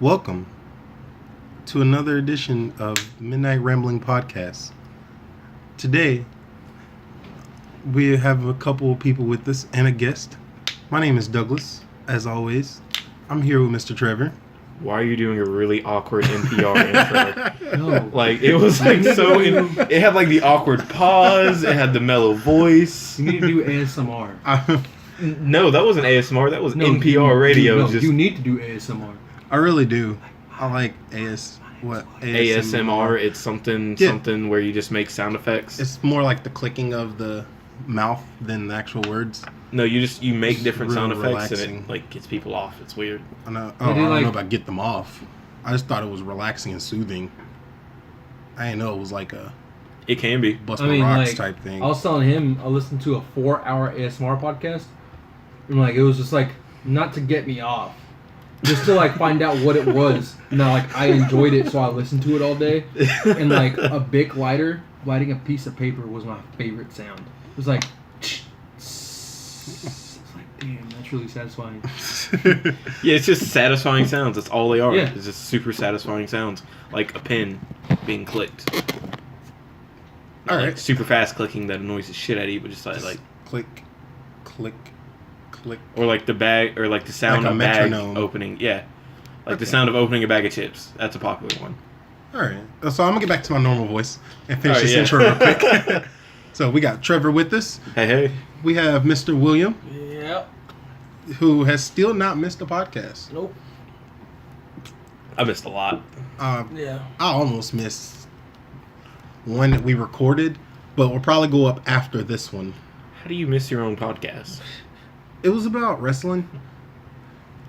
Welcome to another edition of Midnight Rambling Podcast. Today, we have a couple of people with us and a guest. My name is Douglas, as always. I'm here with Mr. Trevor. Why are you doing a really awkward NPR intro? No. Like, it was like so... it had like the awkward pause, it had the mellow voice. You need to do ASMR. No, that wasn't ASMR, that was NPR radio. You need to do ASMR. I really do. I like ASMR. It's something where you just make sound effects. It's more like the clicking of the mouth than the actual words. No, you make different sound effects relaxing. and it like gets people off. It's weird. I know. I don't know about get them off. I just thought it was relaxing and soothing. I didn't know it was like a It can be bust my rocks type thing. I was telling him I listened to a 4-hour ASMR podcast, and like it was just like not to get me off, just to like find out what it was. Now like I enjoyed it, so I listened to it all day. And like a Bic lighter lighting a piece of paper was my favorite sound. It was like. It's like, damn, that's really satisfying. Yeah, it's just satisfying sounds. That's all they are. Yeah. It's just super satisfying sounds. Like a pen being clicked. Not Alright. like super fast clicking that annoys the shit out of you, but just like click, click, click. or like the bag, or like the sound Like a of bag metronome. opening. Yeah. Like the Okay. sound of opening a bag of chips. That's a popular one. Alright. So I'm going to get back to my normal voice and finish Alright, this yeah. intro real quick. So we got Trevor with us. Hey. We have Mr. William, Yep. who has still not missed a podcast. Nope. I missed a lot. Yeah. I almost missed one that we recorded, but we'll probably go up after this one. How do you miss your own podcast? It was about wrestling,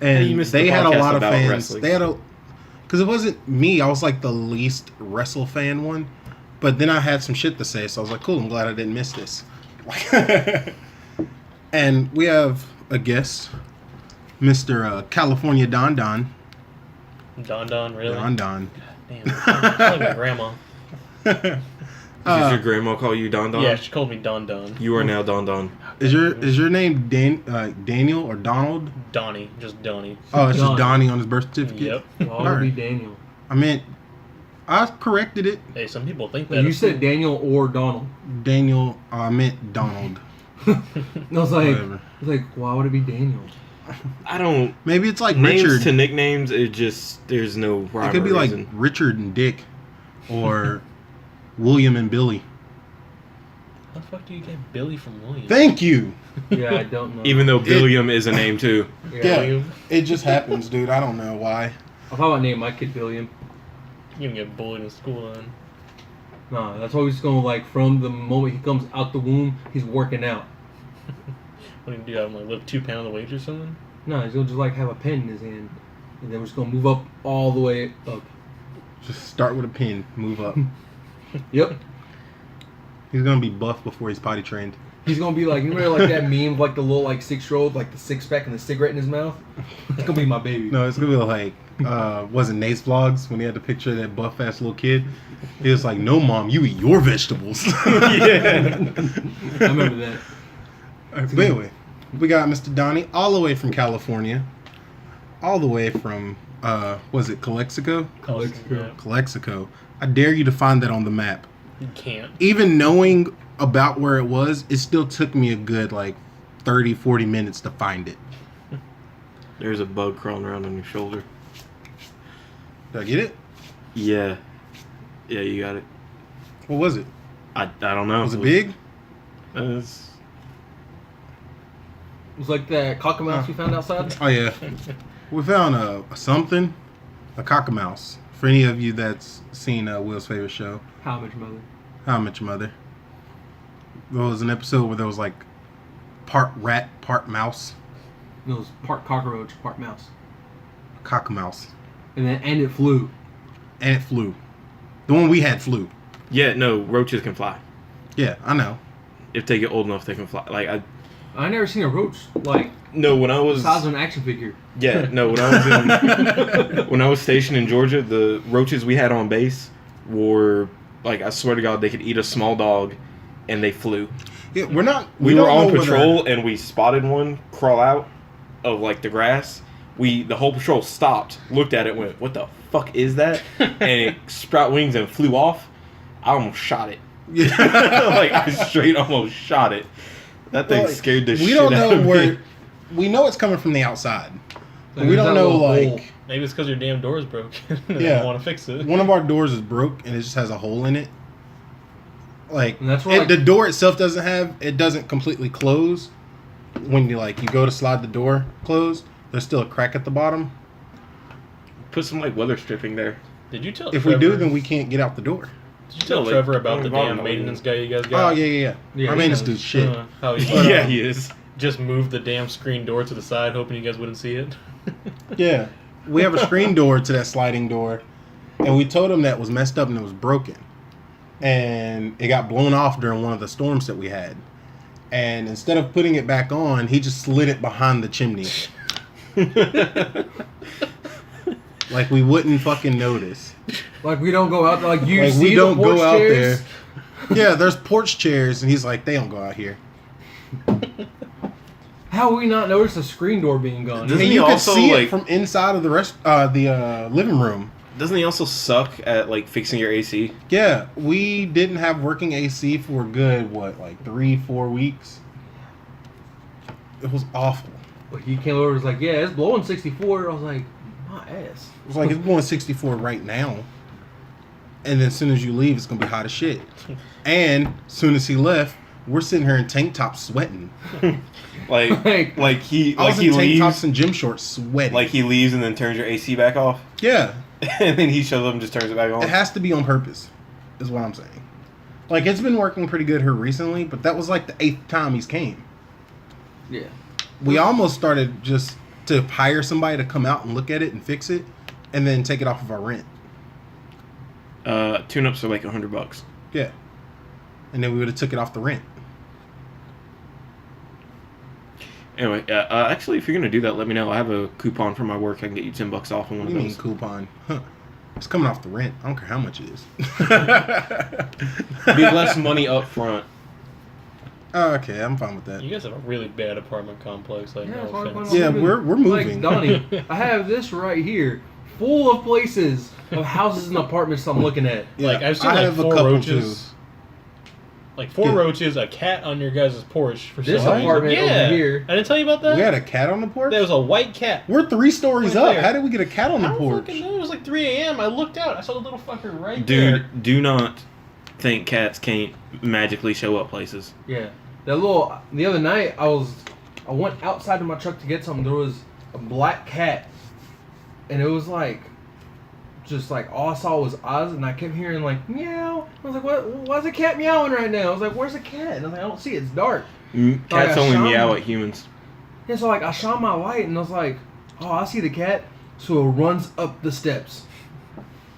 How do you and miss they the had a podcast lot of about fans. wrestling? They had because it wasn't me. I was like the least wrestle fan one, but then I had some shit to say, so I was like, cool. I'm glad I didn't miss this. And we have a guest, Mr. California Don Don. Don, really? Don Don. Damn, it's like my grandma. Does your grandma call you Don Don? Yeah, she called me Don. You are now Don Don. Is your name Daniel or Donald? Donnie, just Donnie. Oh, it's just Donnie. Donnie on his birth certificate. Yep. Why would it be Daniel? I meant I corrected it. Hey, some people think that. You said Daniel or Donald. Daniel. I meant Donald. I was like, Whatever. why would it be Daniel? I don't... Maybe it's like Names Richard. to nicknames, there's no rhyme It could be or like reason. Richard and Dick, or William and Billy. How the fuck do you get Billy from William? Thank you. Yeah, I don't know. Even though Billiam is a name too. Yeah, William? it just happens, dude. I don't know why. I thought I'd name my kid William. You can get bullied in school then. Nah, that's why we're just going like from the moment he comes out the womb, he's working out. What do you do? Have him like lift 2 pounds of weight or something? No, he's gonna just like have a pen in his hand, and then we're just gonna move up all the way up. Just start with a pin, move up. Yep. He's gonna be buff before he's potty trained. He's gonna be like, you remember like that meme of like the little like 6-year-old, like the 6-pack and the cigarette in his mouth? It's gonna be my baby. No, it's gonna be like, wasn't Nate's vlogs when he had the picture of that buff ass little kid? He was like, "No, mom, you eat your vegetables." Yeah. I remember that. But anyway, we got Mr. Donnie all the way from California, all the way from was it Calexico? Calexico. Calexico. I dare you to find that on the map. You can't. Even knowing about where it was, it still took me a good like 30-40 minutes to find it. There's a bug crawling around on your shoulder. Did I get it? Yeah. Yeah, you got it. What was it? I don't know. Was it big? It's... It was like that cockamouse we found outside. Oh yeah. We found a cockamouse. For any of you that's seen Will's favorite show, How much mother? How I Met Your Mother. There was an episode where there was like part rat, part mouse. It was part cockroach, part mouse, Cockamouse. and it flew. And it flew. The one we had flew. Yeah, no, roaches can fly. Yeah, I know. If they get old enough, they can fly. Like, I never seen a roach like no, when I the was... size of an action figure. Yeah, no, when I was when I was stationed in Georgia, the roaches we had on base were, like, I swear to God, they could eat a small dog, and they flew. Yeah, we We were don't on know patrol, and we spotted one crawl out of, like, the grass, The whole patrol stopped, looked at it, went, "What the fuck is that?" And it sprout wings and flew off. I almost shot it. Like, I straight almost shot it. That thing scared the shit We don't out know of where. me. We know it's coming from the outside. But Like, we there's don't that know, little like. hole. Maybe it's because your damn door's broke. And Yeah. I want to fix it. One of our doors is broke and it just has a hole in it. Like, And that's where, the door itself doesn't completely close. When you go to slide the door closed, there's still a crack at the bottom. Put some like weather stripping there. Did you tell If Trevor, we do, then we can't get out the door. Did you tell No, like, Trevor about the environmental damn maintenance guy you guys Oh, got? yeah. Yeah, Our he maintenance knows. dude's shit. How he Yeah, he is. just moved the damn screen door to the side, hoping you guys wouldn't see it. Yeah. We have a screen door to that sliding door. And we told him that was messed up and it was broken. And it got blown off during one of the storms that we had. And instead of putting it back on, he just slid it behind the chimney. Like we wouldn't fucking notice. Like we don't go out there. Like you Like see we don't the porch go out chairs? there. Yeah, there's porch chairs, and he's like, they don't go out here. How have we not noticed the screen door being gone? Doesn't And he you could also, see it like- from inside of the living room. Doesn't he also suck at like fixing your AC? Yeah, we didn't have working AC for a good 3-4 weeks. It was awful. But he came over and was like, yeah, it's blowing 64. I was like, my ass. It was like it's blowing 64 right now. And then as soon as you leave, it's gonna be hot as shit. And as soon as he left, we're sitting here in tank tops sweating. Like he I was in tank leaves, tops and gym shorts sweating. like he leaves and then turns your AC back off, Yeah, and then he shows up and just turns it back on. it has to be on purpose, is what I'm saying. Like it's been working pretty good here recently, but that was like the 8th time he's came. Yeah. We almost started just to hire somebody to come out and look at it and fix it, and then take it off of our rent. Tune-ups are like $100. Yeah, and then we would have took it off the rent. Anyway, actually, if you're gonna do that, let me know. I have a coupon for my work. I can get you $10 off on one What of do you mean those. coupon? Huh. It's coming off the rent. I don't care how much it is. Be less money up front. Oh, okay, I'm fine with that. You guys have a really bad apartment complex. Like, Yeah, no it's like offense. when Yeah, I'm we're moving. Like, Donnie, I have this right here, full of places of houses and apartments I'm looking at. Yeah, Like, I've seen I like have a 4 couple, roaches. Like 4 Yeah. roaches, a cat on your guys' porch for This some reason. apartment Yeah. over here. I didn't tell you about that? We had a cat on the porch? There was a white cat. We're 3 stories Right up. there. How did we get a cat on the I don't porch? fucking know. It was like 3 a.m. I looked out. I saw the little fucker right there. Dude, do not think cats can't magically show up places. Yeah. The other night, I went outside of my truck to get something. There was a black cat. And it was like, just like all I saw was eyes, and I kept hearing like meow. I was like, "What? Why is the cat meowing right now?" I was like, "Where's the cat?" And I was like, "I don't see it. It's dark." Cats I only shot meow him. at humans. Yeah, so like I shot my light, and I was like, "Oh, I see the cat." So it runs up the steps,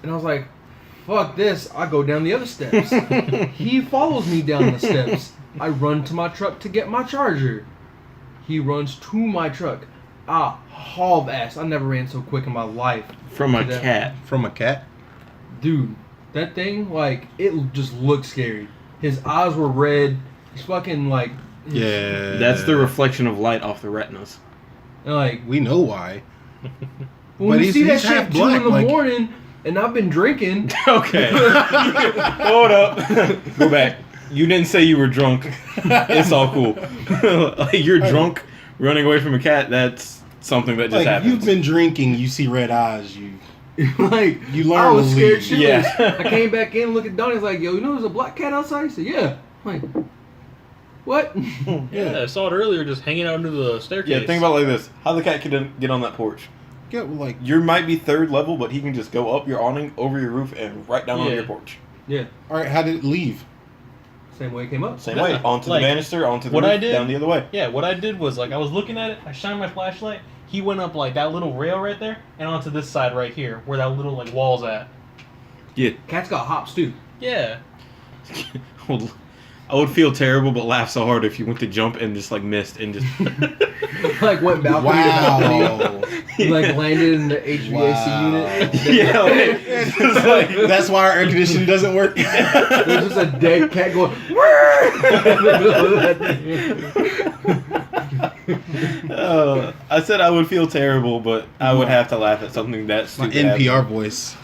and I was like, "Fuck this!" I go down the other steps. He follows me down the steps. I run to my truck to get my charger. He runs to my truck. I hauled ass. I never ran so quick in my life. From a That- cat. From a cat? Dude, that thing, like, it just looked scary. His eyes were red. He's fucking, like... Yeah. That's the reflection of light off the retinas. And, like, We know why. when But you he's- see that he's shit half 2 black, in the like- morning, and I've been drinking... Okay. Hold up. Go back. You didn't say you were drunk. It's all cool. Like, you're drunk running away from a cat, that's something that just Like, if happens. you've been drinking, you see red eyes, you like, You learn I was to scared leave. shitless. Yeah. I came back in, looked at Donnie, he's like, "Yo, you know there's a black cat outside?" He said, "Yeah." I'm like, what? Yeah, I saw it earlier just hanging out under the staircase. Yeah, think about it like this. How the cat can get on that porch? get like You might be 3rd level, but he can just go up your awning, over your roof, and right down on Yeah. your porch. Yeah, all right, how did it leave? same way it came up. Same Yeah, way. Onto like, the banister, onto the what roof, I did- down the other way. Yeah, what I did was, like, I was looking at it, I shined my flashlight, he went up, like, that little rail right there, and onto this side right here, where that little, like, wall's at. Yeah. Cats got hops too. Yeah. I would feel terrible, but laugh so hard if you went to jump and just, like, missed and just... Like went balcony to balcony. Wow. Like landed in the HVAC Wow. unit. Yeah, like, just like... That's why our air conditioning doesn't work. There's just a dead cat going. I said I would feel terrible, but I would have to laugh at something that My stupid. NPR voice.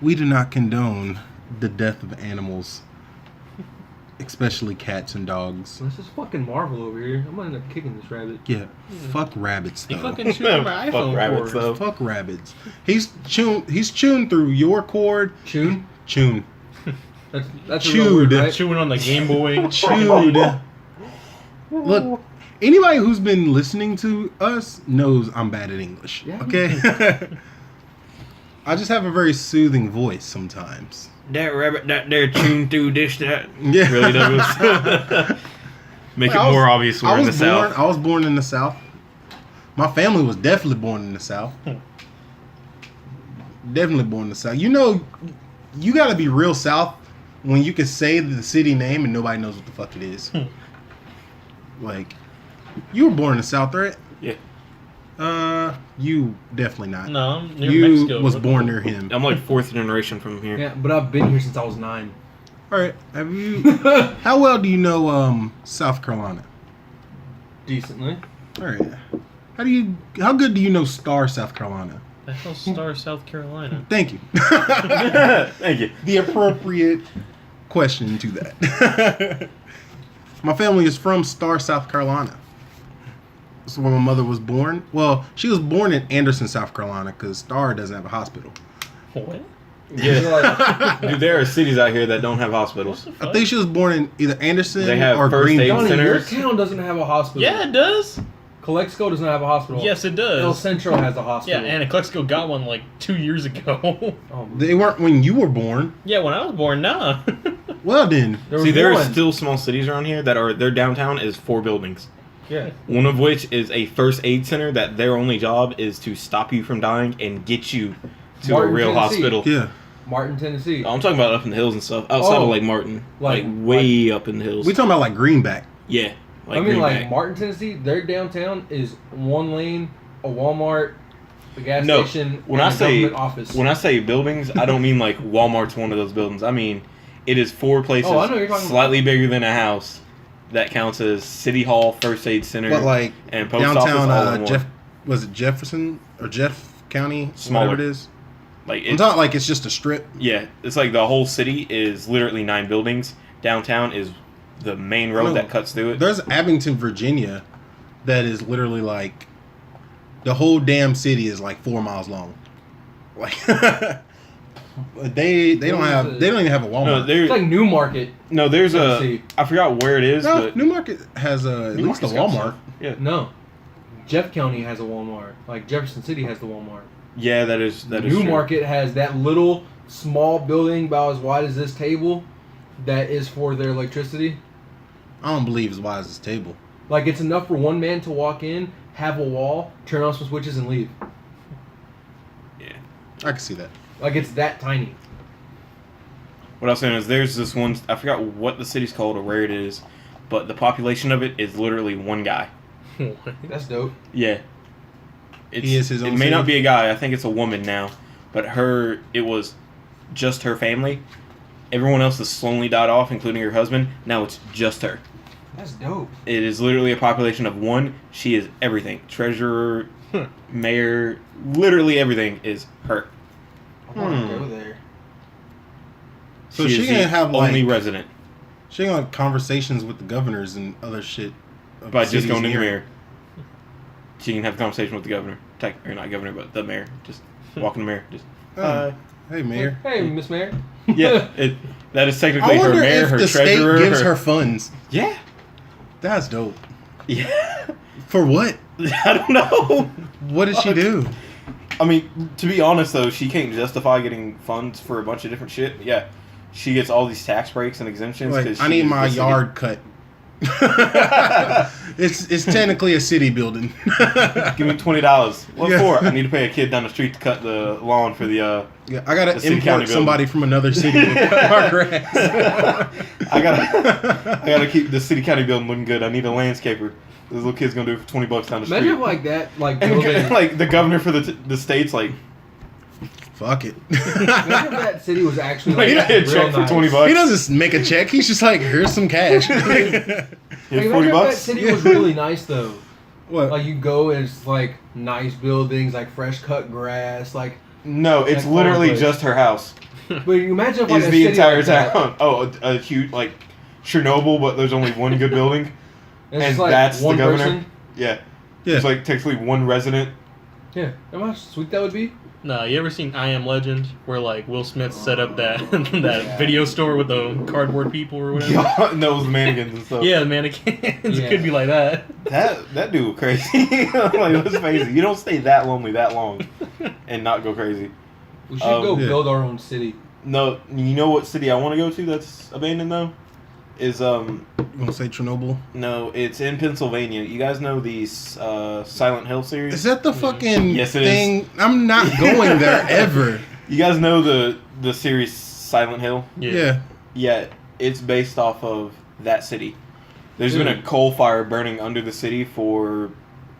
We do not condone the death of animals, especially cats and dogs. This is fucking Marvel over here. I'm gonna end up kicking this rabbit. Yeah, fuck rabbits You though. fucking chewed my Fuck iPhone rabbits, cord. though. Fuck rabbits. He's chewing through your cord. Chewed? Chewing. That's a real word, Chewed. right? Chewing on the Game Boy. Chewed. Look, anybody who's been listening to us knows I'm bad at English. Yeah. Okay? I just have a very soothing voice sometimes. That rabbit that they're chewing through this that. Yeah. Really, Douglas? Make it I was- more obvious we're in the South. I was born in the South. My family was definitely born in the South. Definitely born in the South. You know, you gotta be real South when you can say the city name and nobody knows what the fuck it is. Like, you were born in the South, right? Yeah. You definitely not. No, I'm near You Mexico. was born near him. I'm like 4th generation from here. Yeah, but I've been here since I was 9. All right. Have you? How well do you know South Carolina? Decently. All right. How good do you know Star, South Carolina? The hell, Star, South Carolina. Thank you. Thank you. The appropriate question to that. My family is from Star, South Carolina. That's where my mother was born. Well, she was born in Anderson, South Carolina, because Star doesn't have a hospital. What? Yeah. Dude, there are cities out here that don't have hospitals. What the fuck? I think she was born in either Anderson They have or first aid Greenville. Johnny, your centers. town doesn't have a hospital. Yeah, it does. Calexico does not have a hospital. Yes, it El does. Centro has a Yeah, hospital. and Calexico got one like 2 years ago. Oh, They weren't when you were born. Yeah, when I was born, nah. Well then, there was See, there are one. still small cities around here that are their downtown is 4 buildings. Yeah. One of which is a first aid center that their only job is to stop you from dying and get you to Martin, a real Tennessee. hospital. yeah. Martin, Tennessee. I'm talking about up in the hills and stuff. Outside Oh. of Lake Martin. Like- Like way up in the hills. We talking about like Greenback. Yeah. Like I mean, like Greenback. Martin, Tennessee, their downtown is 1 lane, a Walmart, a gas No, station, when and I a say- government office. When I say buildings, I don't mean like Walmart's one of those buildings. I mean, it is 4 places Oh, I know what you're talking slightly bigger than a house that counts as City Hall, First Aid Center, But like and Post downtown, Office all in one. was it Jefferson or Jeff County? Smaller. Whatever it is. Like I'm it's, talking like it's just a strip. yeah, it's like the whole city is literally 9 buildings. Downtown is the main road No. that cuts through it. There's Abington, Virginia, that is literally like the whole damn city is like 4 miles long. Like they don't even have a No, Walmart. there, it's like Newmarket. no, there's a. Tennessee. I forgot where it is, No, but Newmarket has at least a Newmarket's got Walmart. stuff. Yeah, No. Jeff County has a Walmart. Like Jefferson City has the Walmart. yeah, that is true. Newmarket has that little small building about as wide as this table that is for their electricity. I don't believe as wide as this table. Like it's enough for one man to walk in, have a wall, turn on some switches, and leave. Yeah. I can see that. Like it's that tiny. What I was saying is there's this one. I forgot what the city's called or where it is, but the population of it is literally one guy. That's dope. Yeah. It's, He is his own It may not city? be a guy. I think it's a woman now, but it was just her family. Everyone else has slowly died off, including her husband. Now it's just her. That's dope. It is literally a population of one. She is everything. Treasurer, mayor, literally everything is her. I want to Hmm. go there. So is she gonna the have only like resident she gonna have conversations with the governors and other shit. of by just cities going to the near. mayor. She can have a conversation with the governor. Or not governor, but the mayor. Just walking the mayor. Just Oh, hey, mayor. Hey, Miss Mayor. yeah. That is technically I her wonder mayor, if her the treasurer. state gives her funds. Yeah. That's dope. Yeah. For what? I don't know. What did she do? I mean, to be honest though, she can't justify getting funds for a bunch of different shit. Yeah, she gets all these tax breaks and exemptions. Like, 'cause I she need is my the city. yard cut. it's technically a city building. Give me $20. What Yeah. for? I need to pay a kid down the street to cut the lawn for the. Yeah, I gotta The city county import somebody from another city to cut our grass. I gotta keep the city county building looking good. I need a landscaper. This little kid's gonna do it for $20 down the street. Imagine if like that, like and building. like the governor for the state's like, Fuck it. Imagine if that city was actually Like, like a real check for nice. $20. He doesn't make a check. He's just like, here's some cash. here's Like, imagine $40. if that city was really nice though. What? Like you go and it's like nice buildings, like fresh cut grass, like. No, it's Like literally fireplace. just her house. But you imagine if like Is a the city entire like that, town. Oh, a huge, like, Chernobyl, but there's only one good building. it's And just like that's the one governor? person. Yeah. Yeah. There's, like, technically one resident. Yeah, how much sweet that would be? No, you ever seen I Am Legend, where like Will Smith set up that that Yeah. video store with the cardboard people or whatever? God knows mannequins and stuff. Yeah, the mannequins. Yeah. It could be like that. That dude crazy. Like, let's face it. You don't stay that lonely that long and not go crazy. We should go yeah. build our own city. No, you know what city I want to go to that's abandoned though? Is You want to say Chernobyl? no, it's in Pennsylvania. You guys know the Silent Hill series? Is that the fucking Yes, it is. thing? I'm not going there ever. You guys know the series Silent Hill? Yeah. Yeah, it's based off of that city. There's been a Dude. coal fire burning under the city for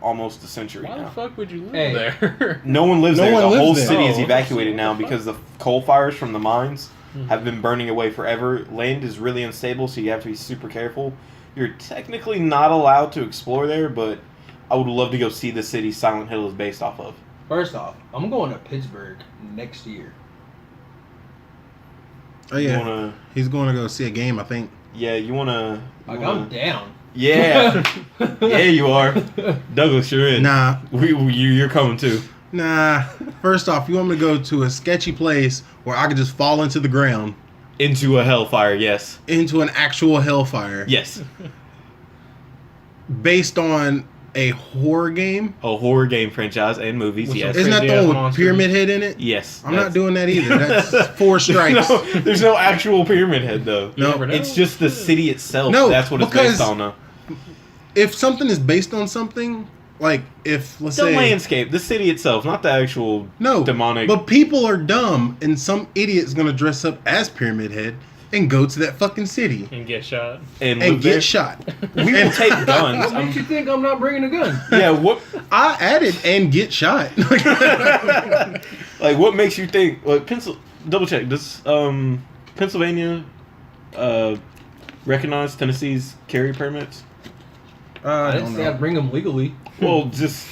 almost a century Why the now. fuck would you live Hey. there? No one lives No there. one The lives whole there. city is Oh, evacuated what now the fuck? because the coal fires from the mines Mhm. have been burning away forever. Land is really unstable, so you have to be super careful. You're technically not allowed to explore there, but I would love to go see the city Silent Hill is based off of. First off, I'm going to Pittsburgh next year. Oh You yeah. wanna, He's going to go see a game, I think. yeah, you wanna. Like I'm down. Yeah, yeah, you are. Douglas, you're in. Nah. You're coming too. Nah. First off, you want me to go to a sketchy place where I could just fall into the ground, Into a hellfire, yes. into an actual hellfire, Yes. based on a horror game? A horror game franchise and movies, With yes. some Isn't that the Crazy-ass one with monsters. Pyramid Head in it? Yes. I'm not doing that either. That's 4 strikes. No, there's no actual pyramid head though. No. never know. It's just the city itself. No, That's what it's because- based on now. If something is based on something, like if let's The say landscape, the city itself, not the actual no demonic. but people are dumb, and some idiot's gonna dress up as Pyramid Head and go to that fucking city And get shot. and and live get there. shot. We will take guns. What makes you think I'm not bringing a gun? Yeah, what? I added and get shot. Like, what makes you think? Like, double check. Does Pennsylvania recognize Tennessee's carry permits? I I didn't don't say I'd know. bring them legally. Well, just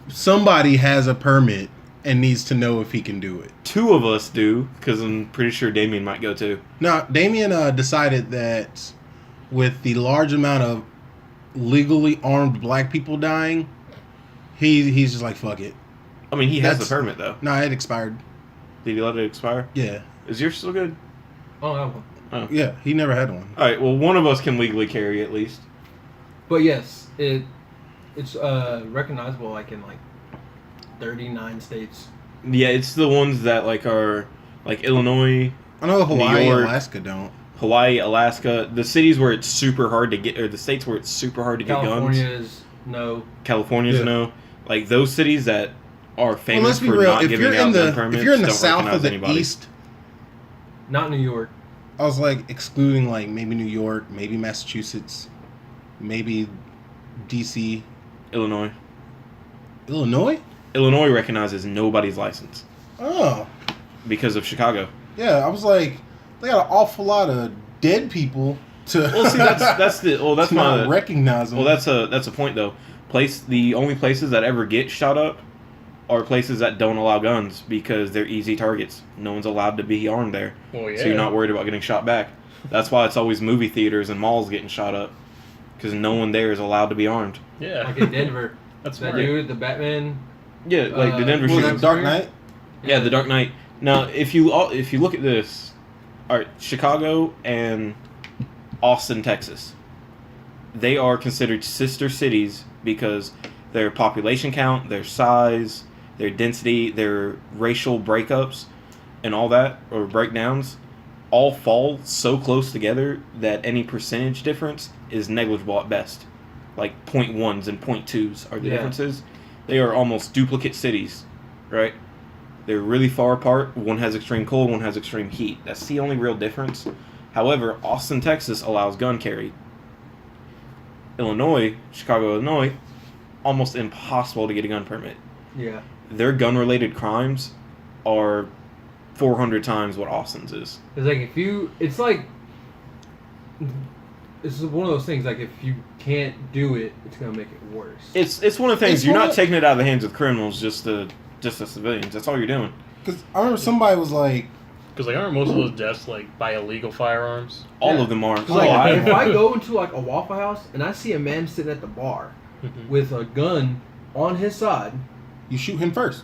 Somebody has a permit and needs to know if he can do it. 2 of us do, because I'm pretty sure Damien might go too. Now, Damien decided that with the large amount of legally armed black people dying, he's just like, fuck it. I mean, he has the That's- permit though. No, it expired. Did he let it expire? Yeah. Is yours still good? Oh, that one. Yeah, he never had one. All right. Well, one of us can legally carry at least. But yes, it's recognizable like in like 39 states. Yeah, it's the ones that like are like Illinois, I know Hawaii, York. Alaska don't. Hawaii, Alaska, the cities where it's super hard to get, or the states where it's super hard to get California guns. is no. California's Yeah. no. Like those cities that are Well, famous let's be for real. not If giving you're out in gun the permits, if you're in the don't south recognize or the anybody. east, Not New York. I was like excluding like maybe New York, maybe Massachusetts, maybe DC, Illinois. Illinois. Recognizes nobody's license Oh, because of Chicago. yeah. I was like, they got an awful lot of dead people to. Well, see, that's to not recognize them. Well, that's a point though. The only places that ever get shot up are places that don't allow guns because they're easy targets. No one's allowed to be armed there, Well, yeah. so you're not worried about getting shot back. That's why it's always movie theaters and malls getting shot up because no one there is allowed to be armed. Yeah. Like in Denver. That's that smart. dude, the Batman. Yeah, like the Denver What was shooting. that, Dark Knight. Yeah, the Dark Knight. Now, if you look at this, all right, Chicago and Austin, Texas, they are considered sister cities because their population count, their size, their density, their racial breakups, and all that, or breakdowns, all fall so close together that any percentage difference is negligible at best. Like 0.1s and 0.2s are the Yeah. differences. They are almost duplicate cities, right? They're really far apart. One has extreme cold, one has extreme heat. That's the only real difference. However, Austin, Texas allows gun carry. Chicago, Illinois, almost impossible to get a gun permit. Yeah. Their gun-related crimes are 400 times what Austin's is. It's like it's like it's one of those things. Like if you can't do it, it's gonna make it worse. It's one of the things It's you're one not of- taking it out of the hands of criminals, just the civilians. That's all you're doing. Because I remember somebody was like, Because like, aren't most of those deaths like by illegal firearms? All Yeah. of them are. 'Cause, like, I- if I go into like a Waffle House and I see a man sitting at the bar with a gun on his side, you shoot him first.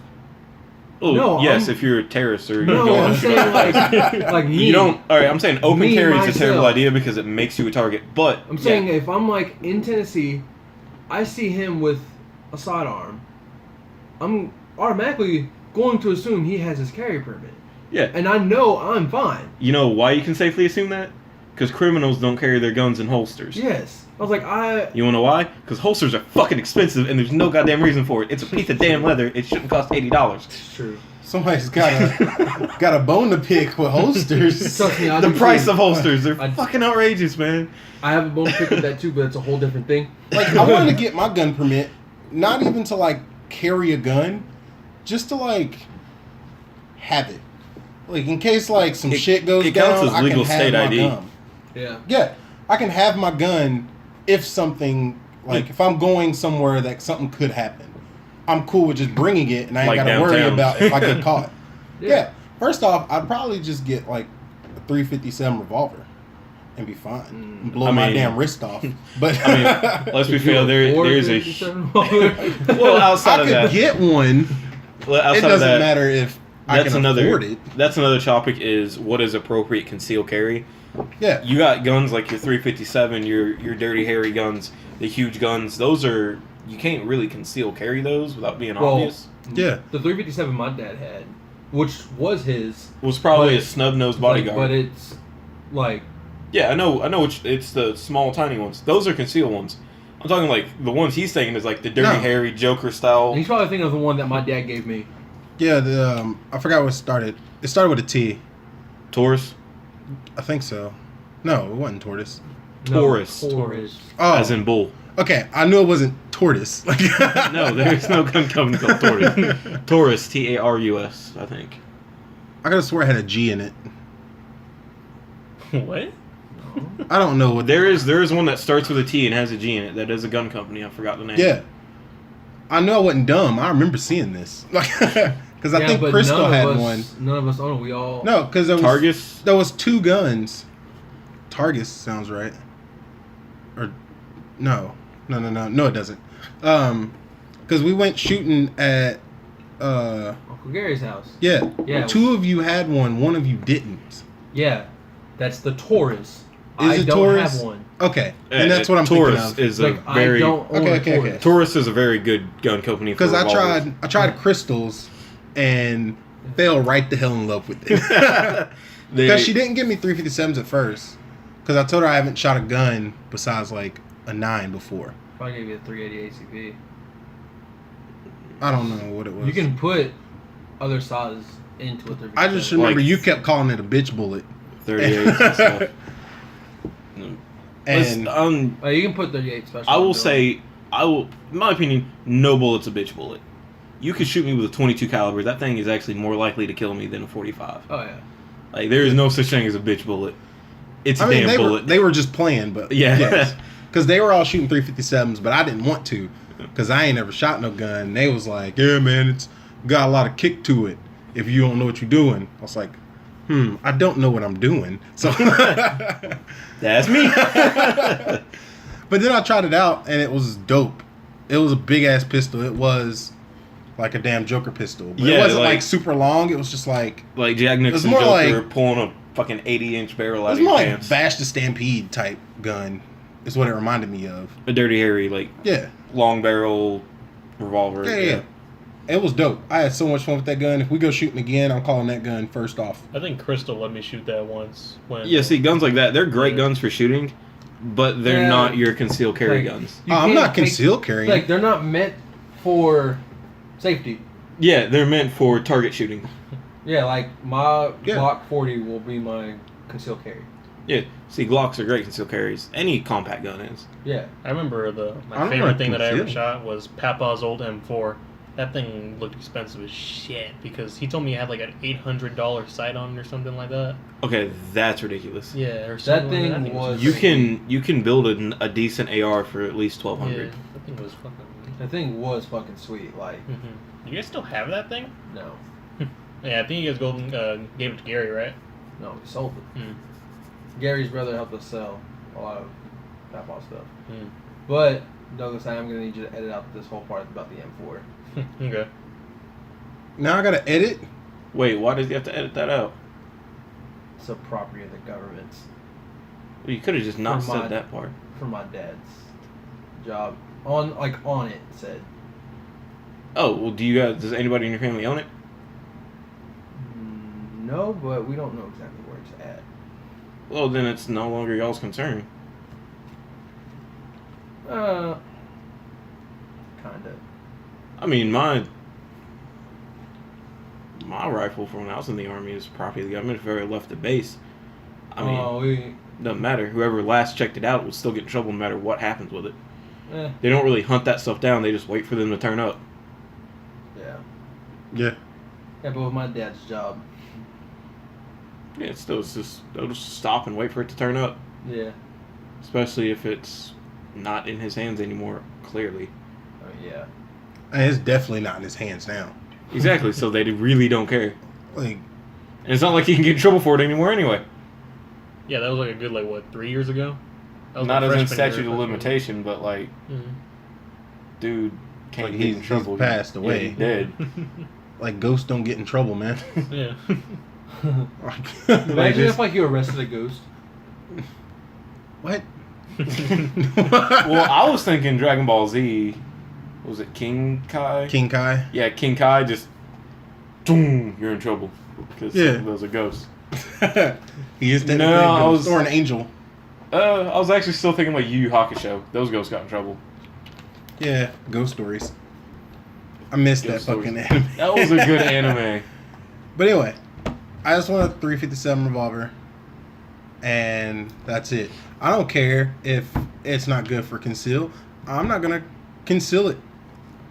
Oh, No, yes, I'm- if you're a terrorist or you no, don't I'm shoot saying up. like me. You don't. All right, I'm saying open Me, carry is a terrible myself. idea because it makes you a target. But I'm saying if I'm like in Tennessee, I see him with a sidearm, I'm automatically going to assume he has his carry permit, yeah. and I know I'm fine. You know why you can safely assume that? Because criminals don't carry their guns in holsters. Yes, I was like You wanna know why? Because holsters are fucking expensive and there's no goddamn reason for it. It's a piece of damn leather. It shouldn't cost $80. It's true. Somebody's got a bone to pick with holsters. Trust me, I The do price too. of holsters, they're I- fucking outrageous, man. I have a bone to pick with that too, but it's a whole different thing. Like, I wanted to get my gun permit, not even to like carry a gun, just to like have it. Like in case like some shit goes it counts down, as I legal can have state my ID. gun. Yeah. Yeah, I can have my gun if something like if I'm going somewhere that something could happen. I'm cool with just bringing it, and I ain't Like gotta worry downtown. about if I get caught. Yeah. Yeah. First off, I'd probably just get like a 357 revolver and be fine. And blow I my mean- damn wrist off. But I mean, let's be fair, there's a... Well, well, outside I of could that... get one. well, It outside of doesn't that, matter if I can afford it. That's another topic is what is appropriate concealed carry. Yeah. You got guns like your 357, your dirty hairy guns, the huge guns. Those are you can't really conceal carry those without being obvious. Yeah. the 357 my dad had, which was his It was probably but- a snub nosed bodyguard. but it's like Yeah, I know. It's the small, tiny ones. Those are concealed ones. I'm talking like the ones he's thinking is like the dirty, No. hairy Joker style. he's probably thinking of the one that my dad gave me. Yeah, the I forgot what it started. It started with a T. Taurus, I think so. No, it wasn't tortoise. Taurus. Taurus. Oh, as in bull. okay. I knew it wasn't tortoise. Like No, there's no gun company called Taurus. Taurus, Tarus, I think. I could have swore it had a G in it. What? I don't know what. There is one that starts with a T and has a G in it. That is a gun company. I forgot the name. Yeah. I know I wasn't dumb. I remember seeing this. Because I think but Crystal none had of us, one. None of us own it. We all No, because Targus. there was two guns. Targus sounds right. Or no, it doesn't. Because we went shooting at Uncle Gary's house. yeah. Yeah. Two of you had one of you didn't. Yeah, that's the Taurus. Is I it don't Taurus? have one. Okay, and that's what I'm Taurus thinking of. is Like a very I don't own Okay, a okay. Taurus. Taurus is a very good gun company. Because I revolvers. tried crystals and fell right the hell in love with it. They- Because she didn't give me 357s at first. Because I told her I haven't shot a gun besides like a 9 before. I gave you a 380 ACP. I don't know what it was. You can put other sizes into a 357. I just remember Like- you kept calling it a bitch bullet. 38 and stuff. And You can put 38 special. I will into it. say, in my opinion, no bullet's a bitch bullet. You could shoot me with a 22 caliber. That thing is actually more likely to kill me than a 45. Oh yeah. Like there is no such thing as a bitch bullet. It's a damn they bullet. they were just playing, but Yeah. Because they were all shooting 357s, but I didn't want to. Because I ain't never shot no gun. They was like, yeah, man, it's got a lot of kick to it if you don't know what you're doing. I was like, I don't know what I'm doing. So, That's me. but then I tried it out, and it was dope. It was a big-ass pistol. It was like a damn Joker pistol. But it Yeah, wasn't like- like super long. It was just like, Like Jack Nixon more Joker like- pulling a fucking 80-inch barrel it out was of your more like pants. Bash the Stampede type gun is what it reminded me of. A dirty, hairy, like Yeah. long barrel revolver. Yeah. It was dope. I had so much fun with that gun. If we go shooting again, I'm calling that gun first off. I think Crystal let me shoot that once. When Yeah, see, guns like that, they're great guns for shooting, but they're Yeah. not your concealed carry Like, guns. you I'm can't not take- concealed carrying. Like they're not meant for safety. Yeah, they're meant for target shooting. Yeah, like my Yeah. Glock 40 will be my concealed carry. Yeah, see, Glocks are great concealed carries. Any compact gun is. Yeah. I remember I my don't favorite like thing that I ever concealed. shot was Papa's old M4, That thing looked expensive as shit because he told me it had like an $800 sight on it or something like that. Okay, that's ridiculous. Yeah, or That something thing like that. was- You can build a decent AR for at least Yeah, $1,200. that thing was fucking. That thing was fucking sweet. Like, You guys still have that thing? no, Yeah, I think you guys gave it to Gary, right? no, we sold it. Hmm. Gary's brother helped us sell a lot of Papa stuff. Hmm. But Douglas, I am gonna need you to edit out this whole part about the M4. Okay. Now I gotta edit. Wait, why does he have to edit that out? It's a property of the government's Well, you could have just not For my- said that part. for my dad's job. On it said. Oh, well, does anybody in your family own it? No, but we don't know exactly where it's at. Well, then it's no longer y'all's concern. Kinda. I mean, my rifle from when I was in the Army is property of the government. If I ever left the base, I mean, doesn't matter. Whoever last checked it out will still get in trouble no matter what happens with it. They don't really hunt that stuff down. They just wait for them to turn up. Yeah. Yeah. Yeah, but with my dad's job. Yeah, it's just they'll just stop and wait for it to turn up. Yeah. Especially if it's not in his hands anymore. Clearly. Yeah. And it's definitely not in his hands now. Exactly. So they really don't care. Like, And it's not like he can get in trouble for it anymore anyway. Yeah, that was like a good 3 years ago. That was Not my as in freshman year, statute of freshman year. limitation, but like, dude can't Like, get in he's trouble. passed Yeah, away. he did. like ghosts don't get in trouble, man. Yeah. Like, Imagine if you arrested a ghost. what? Well, I was thinking Dragon Ball Z. Was it King Kai? King Kai. Yeah, King Kai just. Boom, you're in trouble because Yeah. there's a ghost. He is technically No, a I ghost was- or an angel. I was actually still thinking like Yu Yu Hakusho. Those ghosts got in trouble. Yeah, ghost stories. I missed Ghost that stories. fucking anime. That was a good anime. But anyway, I just want a 357 revolver, and that's it. I don't care if it's not good for conceal. I'm not gonna conceal it.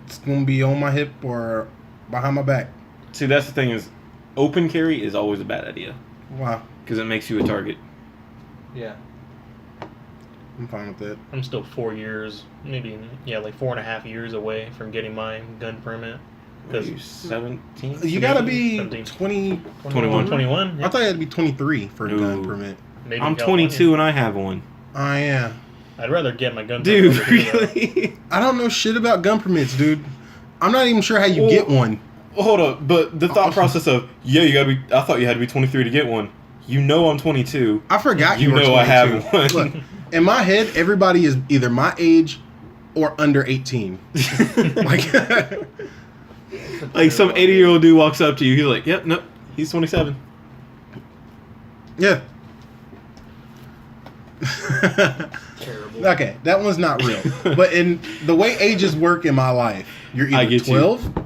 It's gonna be on my hip or behind my back. See, that's the thing is, open carry is always a bad idea Wow, because it makes you a target. Yeah. I'm fine with that. I'm still 4 years, maybe 4.5 years away from getting my gun permit. Are you 17? You gotta be 17. 20. 21. 21. I thought you had to be 23 for a No. gun permit. Maybe I'm in California. 22 and I have one. Oh yeah. I'd rather get my gun Dude, permit over here, though. really? I don't know shit about gun permits, dude. I'm not even sure how you Well, get one. Well, hold up, but the thought process of you gotta be. I thought you had to be 23 to get one. You know I'm 22. I forgot You you were know I have 22. one. Look, in my head, everybody is either my age or under 18. Like, Like some 80-year-old dude walks up to you, he's like, "Yep, nope, he's 27." yeah. Terrible. Okay, that one's not real. But in the way ages work in my life, you're I either get you. 12,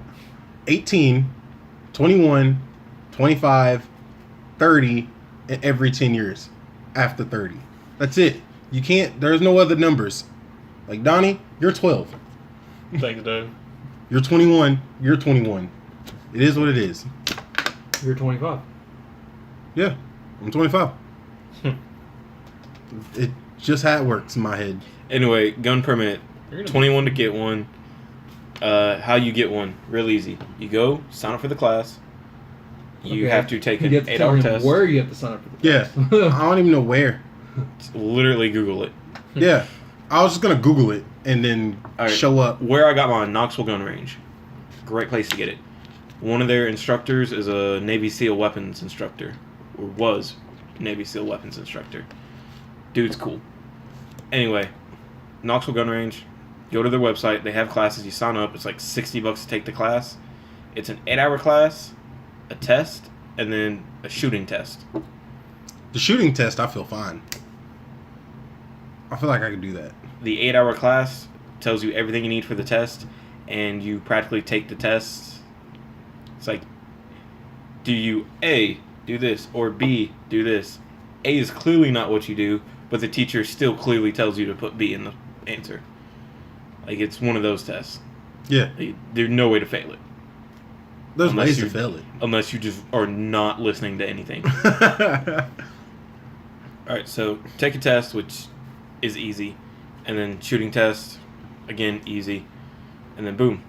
18, 21, 25, 30, and every 10 years after 30. That's it. You can't, there's no other numbers. Like, Donnie, you're 12. Thanks, Doug. You're 21. You're 21. It is what it is. You're 25. Yeah, I'm 25. It just how it works in my head. Anyway, gun permit. You're gonna 21 to get one. How you get one? Real easy. You go sign up for the class. You Okay. have to take You an have to tell 8-hour him test. where you have to sign up for the Yeah, class. I don't even know where. Literally Google it. Yeah, I was just gonna Google it and then All right. show up. Where I got mine, Knoxville Gun Range. Great place to get it. One of their instructors is a Navy SEAL weapons instructor, or was Navy SEAL weapons instructor. Dude's cool. Anyway, Knoxville Gun Range. Go to their website. They have classes. You sign up. It's like $60 to take the class. It's an 8-hour class, a test, and then a shooting test. The shooting test, I feel fine. I feel like I could do that. The 8-hour class tells you everything you need for the test, and you practically take the test. It's like, do you A, do this, or B, do this? A is clearly not what you do, but the teacher still clearly tells you to put B in the answer. Like, it's one of those tests. Yeah. There's no way to fail it. There's Unless ways to you- fail it. Unless you just are not listening to anything. Alright, so take a test, which is easy. And then shooting test, again, easy. And then boom.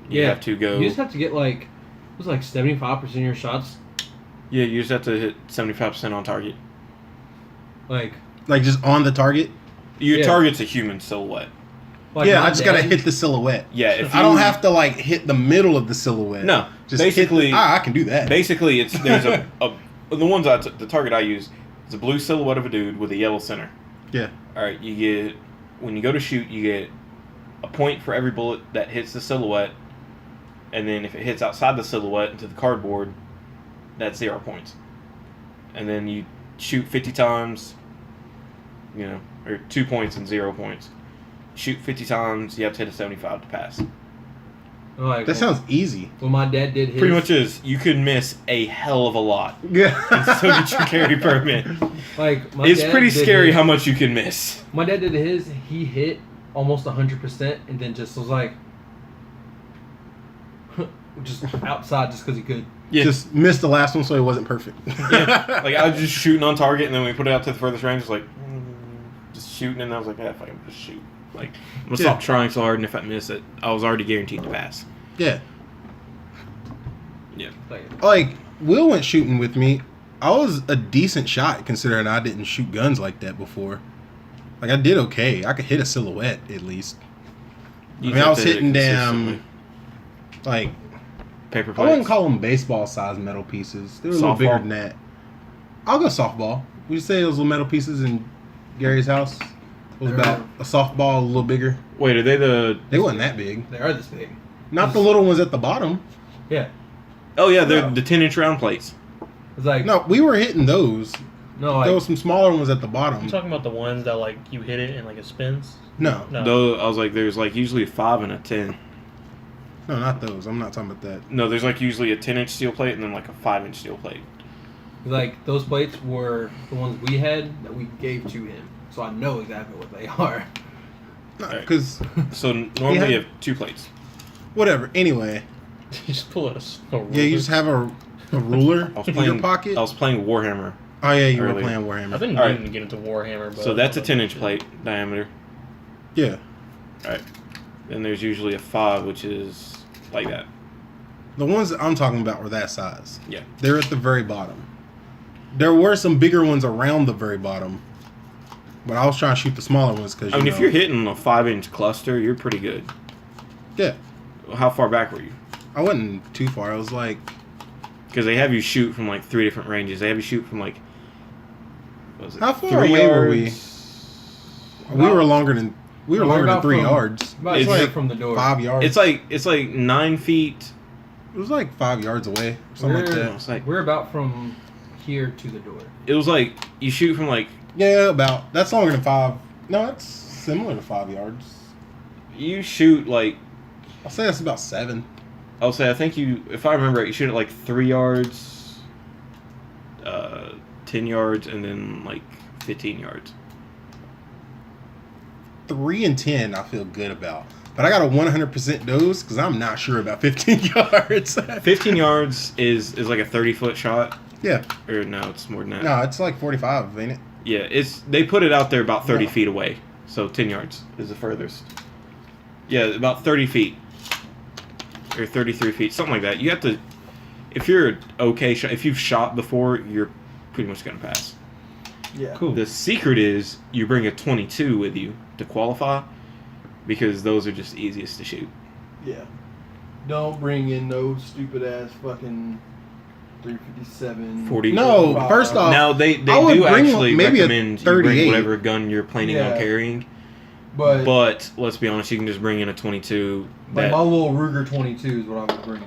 You have to go. You just have to get like, it was like 75% of your shots. Yeah, you just have to hit 75% on target. Like Like just on the target? Your Yeah. target's a human silhouette. Yeah, my I just gotta dad- hit the silhouette. Yeah, if I don't you- have to like hit the middle of the silhouette. No, Just basically- I can do that. Basically, there's the ones the target I use is a blue silhouette of a dude with a yellow center. Yeah. All right, you get when you go to shoot, you get a point for every bullet that hits the silhouette, and then if it hits outside the silhouette into the cardboard, that's 0 points. And then you shoot 50 times, or 2 points and 0 points. Shoot 50 times, you have to hit a 75 to pass. Like, That sounds easy. When my dad did his, Pretty much is. You could miss a hell of a lot Yeah. and still get your carry permit. like my It's dad pretty did scary his- how much you can miss. My dad did his. He hit almost 100%, and then just was like, just outside just because he could. Yeah. Just missed the last one, so it wasn't perfect. Yeah, like I was just shooting on target, and then we put it out to the furthest range. It's like just shooting, and I was like, "Yeah, fucking just shoot." Like I'm gonna stop trying so hard, and if I miss it, I was already guaranteed to pass. Yeah. Yeah. Like, Will went shooting with me. I was a decent shot considering I didn't shoot guns like that before. Like, I did okay. I could hit a silhouette at least. You I mean, I was have to hit it hitting damn, consistently. like, Paper I plates. wouldn't call them baseball-sized metal pieces. They were a little Softball? bigger than that. I'll go softball. Would you say those little metal pieces in Gary's house? It was They're- about a softball, a little bigger. Wait, are they the? They wasn't that big. They are this big. Not the little ones at the bottom. Yeah, Oh yeah, they're No. the 10-inch round plates. it's like No, we were hitting those. no, like There was some smaller ones at the bottom. I'm talking about the ones that like you hit it and like it spins. No, No. Though I was like, there's like usually a 5 and a 10. no, not those. I'm not talking about that. No, there's like usually a 10-inch steel plate and then like a 5-inch steel plate. like those plates were the ones we had that we gave to him, so I know exactly what they are. Because So normally Yeah. you have 2 plates. whatever. Anyway, You just pull it a ruler. yeah, you just have a ruler I was in playing your pocket. I was playing Warhammer. Oh yeah, you were earlier. playing I've Warhammer. been All meaning right. to get into Warhammer, but So that's a I don't 10-inch know. plate diameter. Yeah, All right. Then there's usually a 5, which is like that. the ones that I'm talking about were that size. Yeah. They're at the very bottom. There were some bigger ones around the very bottom, but I was trying to shoot the smaller ones because I mean, if you're hitting a 5-inch cluster, you're pretty good. yeah, How far back were you? I wasn't too far. I was like, Because they have you shoot from like 3 different ranges. They have you shoot from like, what was it? how far 3 away were we? yards. We were longer than We're longer than about 3 from- yards. About It's straight like from the door. 5 yards. It's like 9 feet. It was like 5 yards away, or something like We're- that. It's like We're about from here to the door. it was like you shoot from like Yeah, about that's longer than 5. No, that's similar to 5 yards. you shoot like I'll say that's about 7. I'll say I think you if I remember right, you shoot at like 3 yards, 10 yards, and then like 15 yards. 3 and 10, I feel good about. But I got a 100% nose because I'm not sure about 15 yards. 15 yards is like a 30-foot shot. Yeah. Or no, it's more than that. No, it's like 45, ain't it? Yeah, they put it out there about 30 No. feet away. So 10 yards is the furthest. Yeah, about 30 feet. Or 33 feet, something like that. You have to, if you're okay shot, if you've shot before, you're pretty much going to pass. Yeah. Cool. The secret is you bring a 22 with you to qualify because those are just easiest to shoot. Yeah. Don't bring in no stupid ass fucking 357. 40. No, 45. first off, Now they I would do bring actually maybe a recommend you bring 38. whatever gun you're planning on Yeah. carrying. But But let's be honest, you can just bring in a 22. like That, my little Ruger 22 is what I would bring.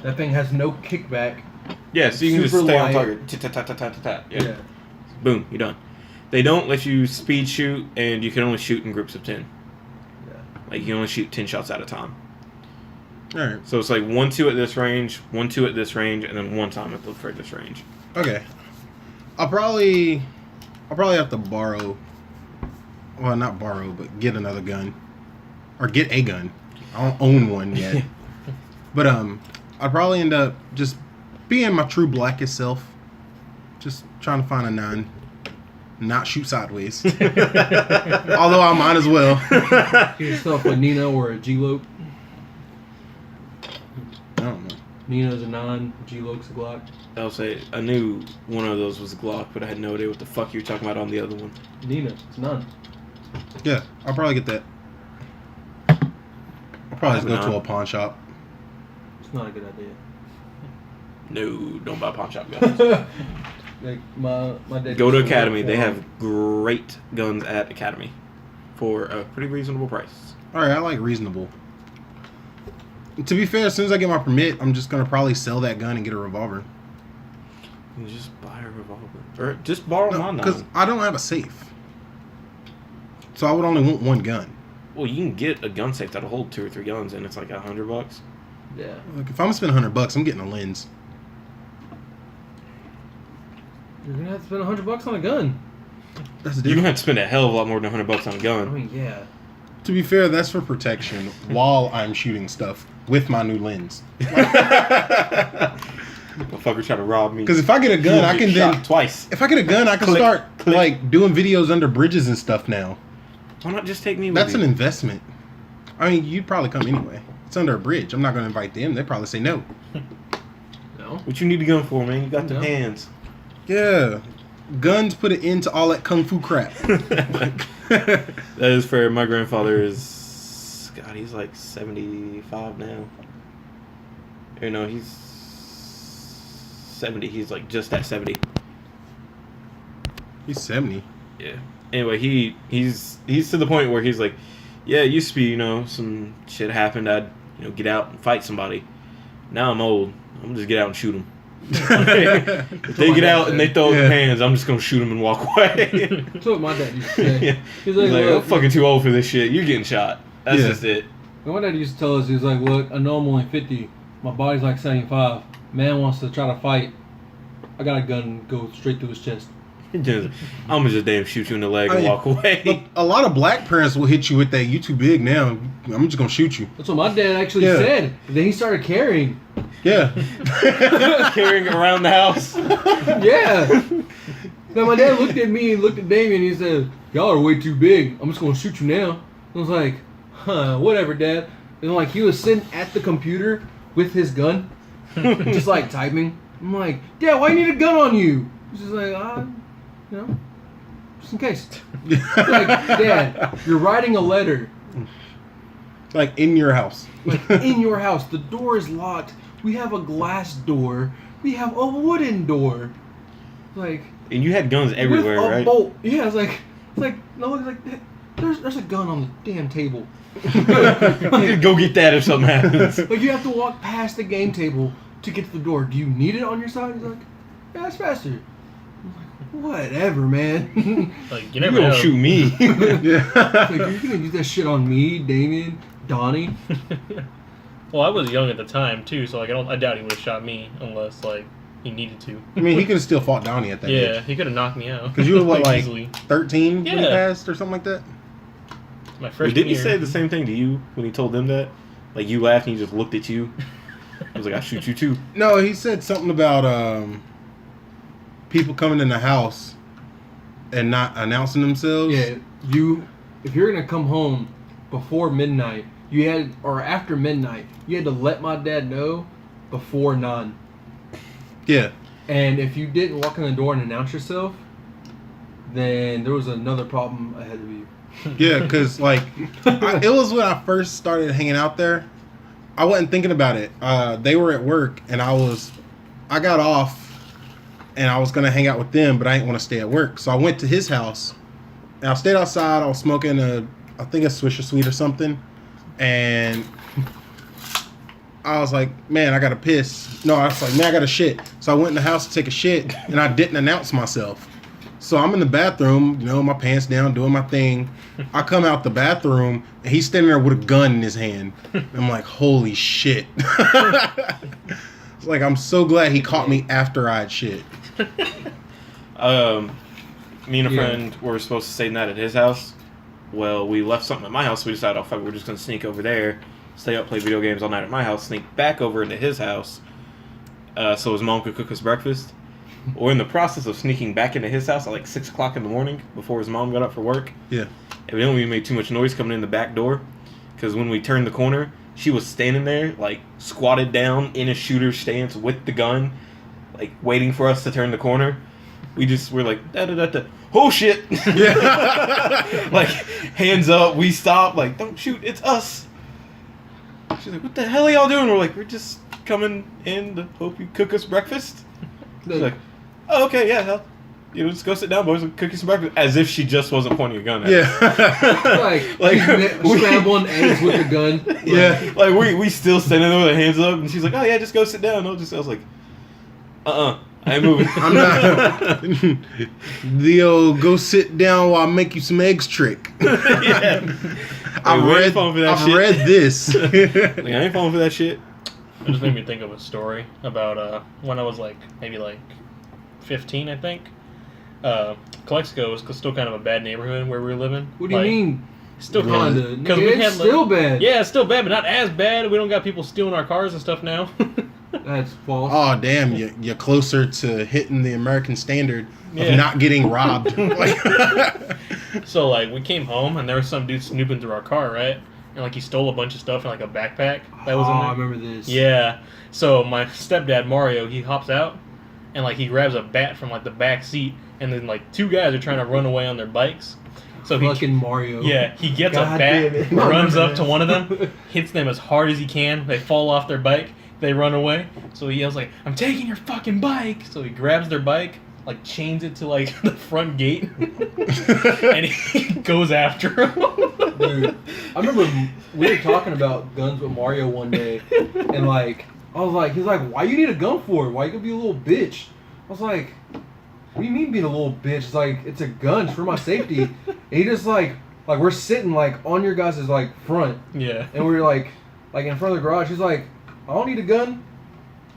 That thing has no kickback. yeah, so you can just super stay on light. target. Tat-tat-tat-tat-tat. Yeah. Yeah. Boom, you're done. They don't let you speed shoot, and you can only shoot in groups of 10. Yeah. Like, you can only shoot 10 shots at a time. Alright. So it's like 1-2 at this range, 1-2 at this range, and then 1 time at the furthest range. Okay. I'll probably have to borrow. Well, not borrow, but get another gun. Or get a gun. I don't own one yet. But I'd probably end up just being my true blackest self. Just trying to find a 9. Not shoot sideways. Although I might as well. Get yourself a Nino or a G-Loke. I don't know. Nino's a 9, G-Loke's a Glock. I'll say, I knew one of those was a Glock, but I had no idea what the fuck you were talking about on the other one. Nino, it's 9. Yeah, I'll probably get that. I'll probably just go to a pawn shop. It's not a good idea. No, don't buy pawn shop guns. Like my dad. Go to Academy. They have great guns at Academy for a pretty reasonable price. Alright, I like reasonable. To be fair, as soon as I get my permit, I'm just going to probably sell that gun and get a revolver. You just buy a revolver. Or just borrow mine. Because I don't have a safe. So I would only want one gun. Well, you can get a gun safe that'll hold 2 or 3 guns, and it's like $100. Yeah. Like, if I'm spending $100, I'm getting a lens. You're gonna have to spend $100 on a gun. That's You're different. gonna have to spend a hell of a lot more than $100 on a I gun. mean, yeah. To be fair, that's for protection while I'm shooting stuff with my new lens. Motherfucker try to rob me. Because if I get a gun, You'll I get can shot then. twice. If I get a gun, I can Click, start click. like doing videos under bridges and stuff now. Why not just take me with That's you? an investment. I mean, you'd probably come anyway. It's under a bridge. I'm not going to invite them. They'd probably say no. No. What you need a gun for, man? You got the No. hands. Yeah. Guns put an end to all that kung fu crap. That is fair. My grandfather is... God, he's like 75 now. Or no, he's 70. He's like just at 70. He's 70. Yeah. Anyway, he's to the point where he's like, yeah, it used to be, you know, some shit happened. I'd, you know, get out and fight somebody. Now I'm old. I'm gonna just get out and shoot them. If they get out and they throw up their hands, I'm just gonna shoot them and walk away. That's what my dad used to say. Yeah. He's He's like, like, I'm look, fucking too old for this shit. You're getting shot. That's Yeah. just it. my dad used to tell us, he was like, look, I know I'm only 50. My body's like 75. Man wants to try to fight. I got a gun and go straight through his chest. I'm gonna just damn shoot you in the leg and I mean, walk away. Look, a lot of black parents will hit you with that. You too big now. I'm just going to shoot you. That's what my dad actually Yeah. said. And then he started carrying. Yeah. Carrying it around the house. Yeah. Then my dad looked at me and looked at Damien and he said, y'all are way too big. I'm just going to shoot you now. I was like, huh, whatever, Dad. And like he was sitting at the computer with his gun, just like typing. I'm like, Dad, why you need a gun on you? He's just like, you know, just in case. Like, Dad, you're writing a letter. Like in your house. Like in your house, the door is locked. We have a glass door. We have a wooden door. Like And you had guns everywhere, with a right? bolt. Yeah, it's like no, it's like there's a gun on the damn table. Go get that if something happens. Like you have to walk past the game table to get to the door. Do you need it on your side? He's like, yeah, it's faster. I'm like, whatever, man. Like you You never don't know. shoot me. Yeah. Like you're gonna use that shit on me, Damien, Donnie. Well, I was young at the time too, so like I doubt he would have shot me unless like he needed to. I mean, he could have still fought Donnie at that Yeah, age. he could have knocked me out. Because you were what, like easily. 13 when he Yeah. passed or something like that? My freshman Didn't he year. say the same thing to you when he told them that? Like you laughed and he just looked at you. I was like, I shoot you too. No, he said something about people coming in the house and not announcing themselves. Yeah, if you're gonna come home before midnight, or after midnight, you had to let my dad know before 9. Yeah. And if you didn't walk in the door and announce yourself, then there was another problem ahead of you. Yeah, because like it was when I first started hanging out there. I wasn't thinking about it. They were at work and I got off and I was gonna hang out with them, but I didn't want to stay at work. So I went to his house and I stayed outside. I was smoking I think a Swisher Sweet or something, and I was like, man, I gotta piss. No, I was like, man, I gotta shit. So I went in the house to take a shit and I didn't announce myself. So I'm in the bathroom, you know, my pants down, doing my thing. I come out the bathroom, and he's standing there with a gun in his hand. I'm like, holy shit. It's like, I'm so glad he caught me after I'd shit. Me and a friend were supposed to stay the night at his house. Well, we left something at my house. So we decided, oh fuck, we're just gonna sneak over there stay up, play video games all night at my house, sneak back over into his house so his mom could cook us breakfast. We're in the process of sneaking back into his house at like 6 o'clock in the morning before his mom got up for work. Yeah. Evidently, we made too much noise coming in the back door because when we turned the corner, she was standing there, like, squatted down in a shooter stance with the gun, like, waiting for us to turn the corner. We're like, da-da-da-da. Oh, shit! Yeah. Like, hands up, we stop, like, don't shoot, it's us. She's like, what the hell are y'all doing? We're like, we're just coming in to hope you cook us breakfast. She's like, oh, okay, yeah, hell. You know, just go sit down, boys, and cook you some breakfast. As if she just wasn't pointing a gun at us. Yeah. like scrambling eggs with the gun. Yeah. Like, we still standing there with our hands up, and she's like, oh, yeah, just go sit down. I was like, I ain't moving. I'm not. The old go sit down while I make you some eggs trick. Yeah. I've read this. Like, I ain't falling for that shit. It just made me think of a story about when I was like maybe like 15, I think. Calexico was still kind of a bad neighborhood where we were living. What do you mean? Still Kinda. kind of because we It's had still bad. Yeah, it's still bad, but not as bad. We don't got people stealing our cars and stuff now. That's false. Oh damn! You're closer to hitting the American standard Yeah. of not getting robbed. Like, So like we came home and there was some dude snooping through our car, right? And like he stole a bunch of stuff in like a backpack that was in there. I remember this. Yeah. So my stepdad Mario, he hops out and like he grabs a bat from like the back seat, and then like two guys are trying to run away on their bikes. So Fucking Mario. Yeah, he gets God a bat, damn it. runs up to one of them, hits them as hard as he can. They fall off their bike. They run away. So he yells like, "I'm taking your fucking bike!" So he grabs their bike, like chains it to like the front gate, and he goes after him. Dude, I remember we were talking about guns with Mario one day, and like, I was like, he's like, why you need a gun for? Why you gonna be a little bitch? I was like, what do you mean being a little bitch? It's like, it's a gun, it's for my safety. And he just like we're sitting like on your guys' like front, Yeah. and we're like in front of the garage. He's like, I don't need a gun.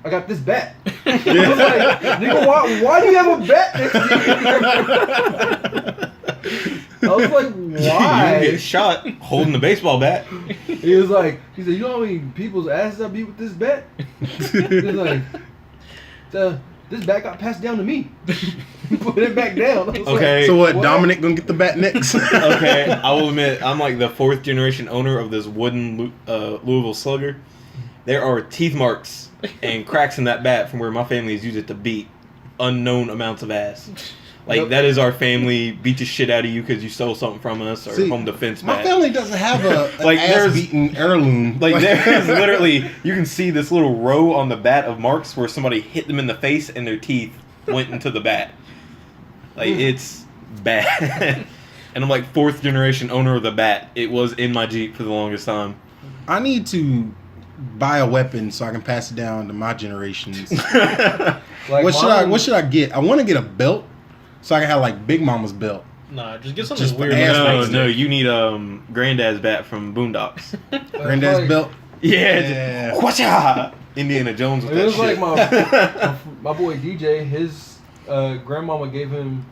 I got this bat. I was like, nigga, why do you have a bat next to you? I was like, why? You get shot holding the baseball bat. He was like, he said, you know how many people's asses I beat with this bat? He was like, this bat got passed down to me. Put it back down. I was Okay. like, so what? Dominic gonna get the bat next? Okay, I will admit, I'm like the 4th generation owner of this wooden Louisville Slugger. There are teeth marks and cracks in that bat from where my family has used it to beat unknown amounts of ass. Like, Yep. that is our family beat the shit out of you because you stole something from us, or See, home defense My bat. family doesn't have a Like, there's- ass-beating heirloom. Like, there's literally, you can see this little row on the bat of marks where somebody hit them in the face and their teeth went into the bat. Like, it's bad. And I'm like 4th generation owner of the bat. It was in my Jeep for the longest time. I need to buy a weapon so I can pass it down to my generations. like What mine- should I get? I want to get a belt so I can have like Big Mama's belt. Nah, just get something Just weird. ass like No, face. no, you need Granddad's bat from Boondocks. Granddad's like, belt. Yeah, just, whatcha? Indiana Jones with It that was shit. like my boy DJ, his grandmama gave him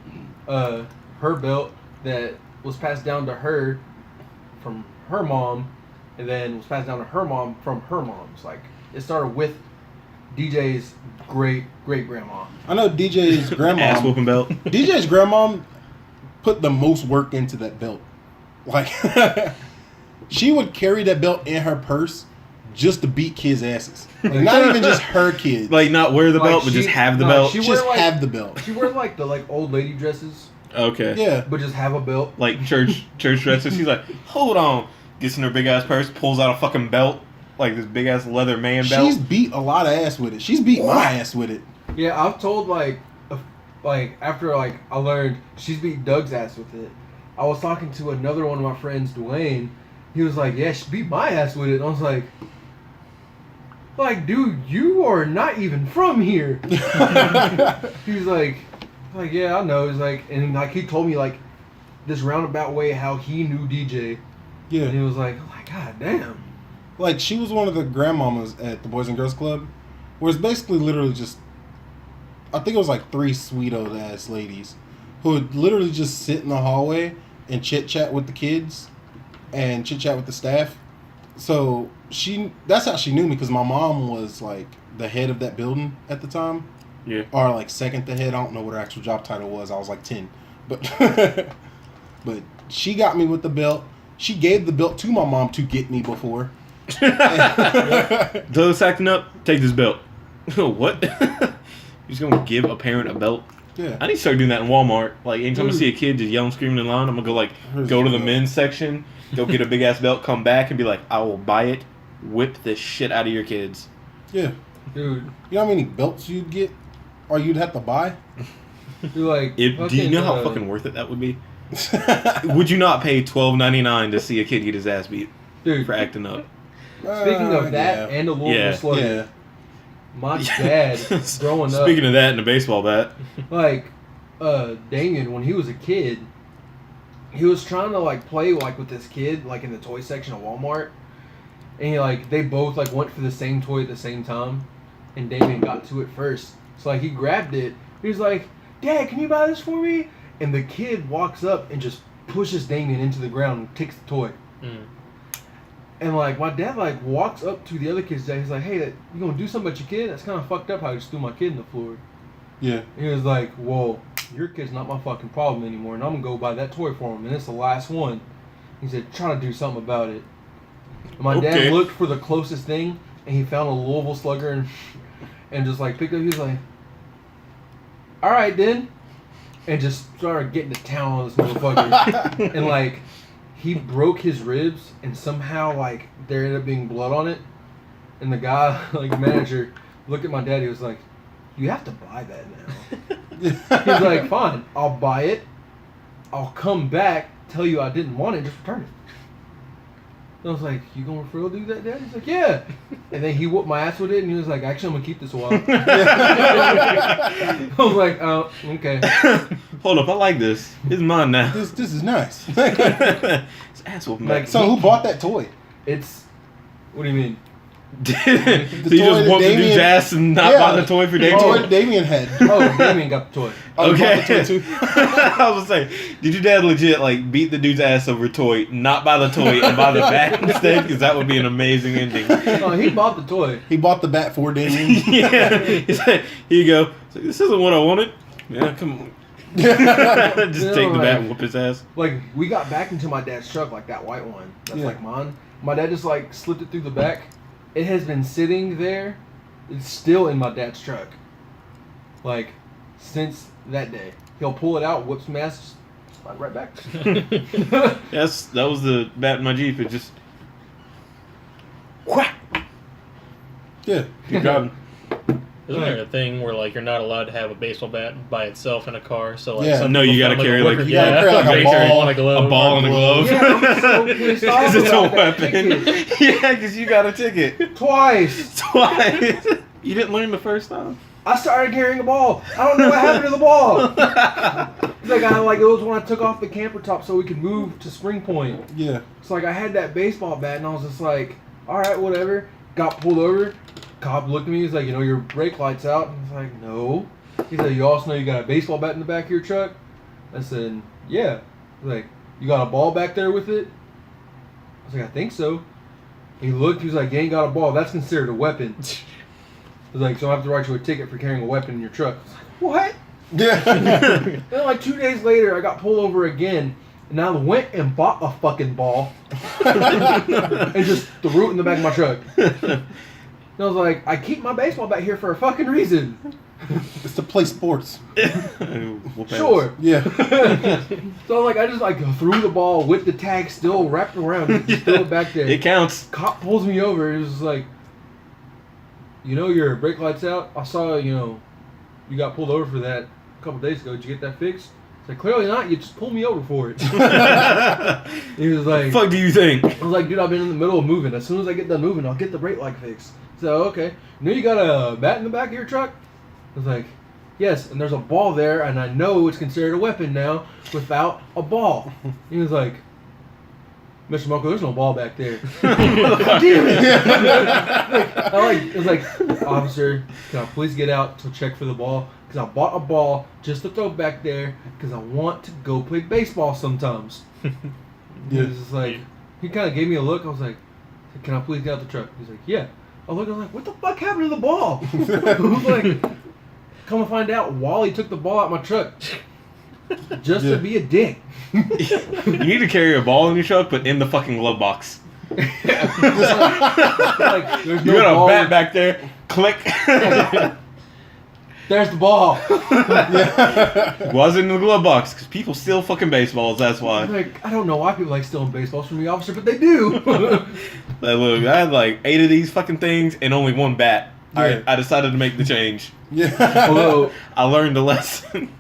her belt that was passed down to her from her mom, and then was passed down to her mom from her mom's. Like, it started with DJ's great grandma. I know DJ's grandma. Ass whooping belt. DJ's grandma put the most work into that belt. Like, she would carry that belt in her purse just to beat kids' asses. Like, not even just her kids. Like, not wear the Like, belt, but she- just have the no, belt. she- just wear, like- have the belt. She wears like the old lady dresses, Okay. Yeah. but just have a belt. Like church dresses. She's like, hold on. Gets in her big ass purse, pulls out a fucking belt, like this big ass leather man belt. She's beat a lot of ass with it. She's beat my ass with it. Yeah, I've told after I learned she's beat Doug's ass with it. I was talking to another one of my friends, Dwayne. He was like, "Yeah, she beat my ass with it." And I was like, dude, you are not even from here. He was like, yeah, I know. He's like, and like he told me like this roundabout way how he knew DJ. And he Yeah. was like, God damn. Like, she was one of the grandmamas at the Boys and Girls Club, where it's basically literally just, I think it was like 3 sweet old ass ladies who would literally just sit in the hallway and chit chat with the kids and chit chat with the staff. So that's how she knew me, because my mom was like the head of that building at the time. Yeah. Or like second to head. I don't know what her actual job title was. I was like 10. But but she got me with the belt. She gave the belt to my mom to get me before. Doug's acting up. Take this belt. What? You're just gonna give a parent a belt? Yeah. I need to start doing that in Walmart. Like anytime I see a kid just yelling, screaming in line, I'm gonna go like go to the men's section, go get a big ass belt, come back and be like, I will buy it. Whip the shit out of your kids. Yeah. Dude. You know how many belts you'd get? Or you'd have to buy? Dude, like, Do you know how fucking worth it that would be? Would you not pay $12.99 to see a kid get his ass beat, dude, for acting up? Speaking of that and the Louisville Slugger, Yeah. my dad, growing up... Speaking of that and the baseball bat. Like, Damien, when he was a kid, he was trying to, like, play, like, with this kid, like, in the toy section of Walmart. And, like, they both, like, went for the same toy at the same time. And Damien got to it first. So, like, he grabbed it. He was like, Dad, can you buy this for me? And the kid walks up and just pushes Damien into the ground and takes the toy. Mm. And, like, my dad, like, walks up to the other kid's dad. He's like, hey, you gonna do something about your kid? That's kind of fucked up how you just threw my kid in the floor. Yeah. And he was like, whoa, your kid's not my fucking problem anymore, and I'm gonna go buy that toy for him, and it's the last one. He said, try to do something about it. And my dad looked for the closest thing, and he found a Louisville Slugger and just, like, picked up. He was like, all right, then. And just started getting to town on this motherfucker. And, like, he broke his ribs, and somehow, like, there ended up being blood on it. And the guy, like, the manager, looked at my dad. He was like, you have to buy that now. He's like, fine, I'll buy it. I'll come back, tell you I didn't want it, just return it. And I was like, you gonna for real do that, Dad? He's like, yeah. And then he whooped my ass with it, and he was like, actually, I'm gonna keep this a while. I was like, oh, okay. Hold up, I like this. It's mine now. This is nice. It's ass whooping. Like, So who bought that toy? It's, what do you mean? So you toy just that whooped the dude's Damien- ass and not Yeah. buy the toy for The Damien? toy Damien had. Oh, Damien got the toy. Oh, he bought Okay. the toy too? I was gonna say, did your dad legit like beat the dude's ass over a toy, not buy the toy and buy the bat instead? Because that would be an amazing ending. Oh, he bought the toy. He bought the bat for Damien. Yeah. He's like, here you go. It's like, this isn't what I wanted. Yeah, come on. Just You take know, the bat like- and whoop his ass. Like, we got back into my dad's truck, like that white one. That's Yeah. like mine. My dad just, like, slipped it through the back. It has been sitting there. It's still in my dad's truck. Like, since that day. He'll pull it out, whips my ass, just slide right back. Yes, that was the bat in my Jeep. It just whack. Yeah. Keep driving. Isn't there a thing where like you're not allowed to have a baseball bat by itself in a car? So like Yeah. some No, people you gotta found, carry, like, like- you gotta carry, like, a they carry ball- on a glove. A ball and a glove. Yeah, I'm so pissed off Because it's a about that weapon. ticket. Yeah, because you got a ticket. Twice. Twice. You didn't learn the first time. I started carrying a ball. I don't know what happened to the ball. It's like it was when I took off the camper top so we could move to Spring Point. Yeah. It's like I had that baseball bat and I was just like, all right, whatever. Got pulled over. Cop looked at me. He's like, your brake light's out. And I was like, no. He's like, you also know you got a baseball bat in the back of your truck? I said, yeah. He's like, you got a ball back there with it? I was like, I think so. He looked. He was like, you ain't got a ball. That's considered a weapon. I was like, so I have to write you a ticket for carrying a weapon in your truck. I was like, what? Yeah. Then like 2 days later, I got pulled over again, and I went and bought a fucking ball and just threw it in the back of my truck. And I was like, I keep my baseball bat here for a fucking reason. It's to play sports. Whoop ass. Sure. Yeah. So like I just like threw the ball with the tag still wrapped around it, just threw it back there. It counts. Cop pulls me over. He was like, your brake light's out. I saw you got pulled over for that a couple days ago. Did you get that fixed? It's like, clearly not. You just pulled me over for it. He was like, Fuck do you think? I was like, dude, I've been in the middle of moving. As soon as I get done moving, I'll get the brake light fixed. So, okay. You got a bat in the back of your truck? I was like, yes, and there's a ball there, and I know it's considered a weapon now without a ball. He was like, Mr. Monko, there's no ball back there. Damn it! It was like, officer, can I please get out to check for the ball? Because I bought a ball just to throw back there because I want to go play baseball sometimes. He was just like, he kind of gave me a look. I was like, can I please get out the truck? He's like, yeah. I was like, what the fuck happened to the ball? I was like, come to find out, Wally took the ball out my truck just to be a dick. You need to carry a ball in your truck, but in the fucking glove box. Like, there's You no got a ball. bat back there. Click. There's the ball. Wasn't in the glove box because people steal fucking baseballs. That's why. Like, I don't know why people like stealing baseballs from the officer, but they do. Like, look, I had like 8 of these fucking things and only 1 bat. Yeah. I decided to make the change. Yeah. Although, I learned a lesson.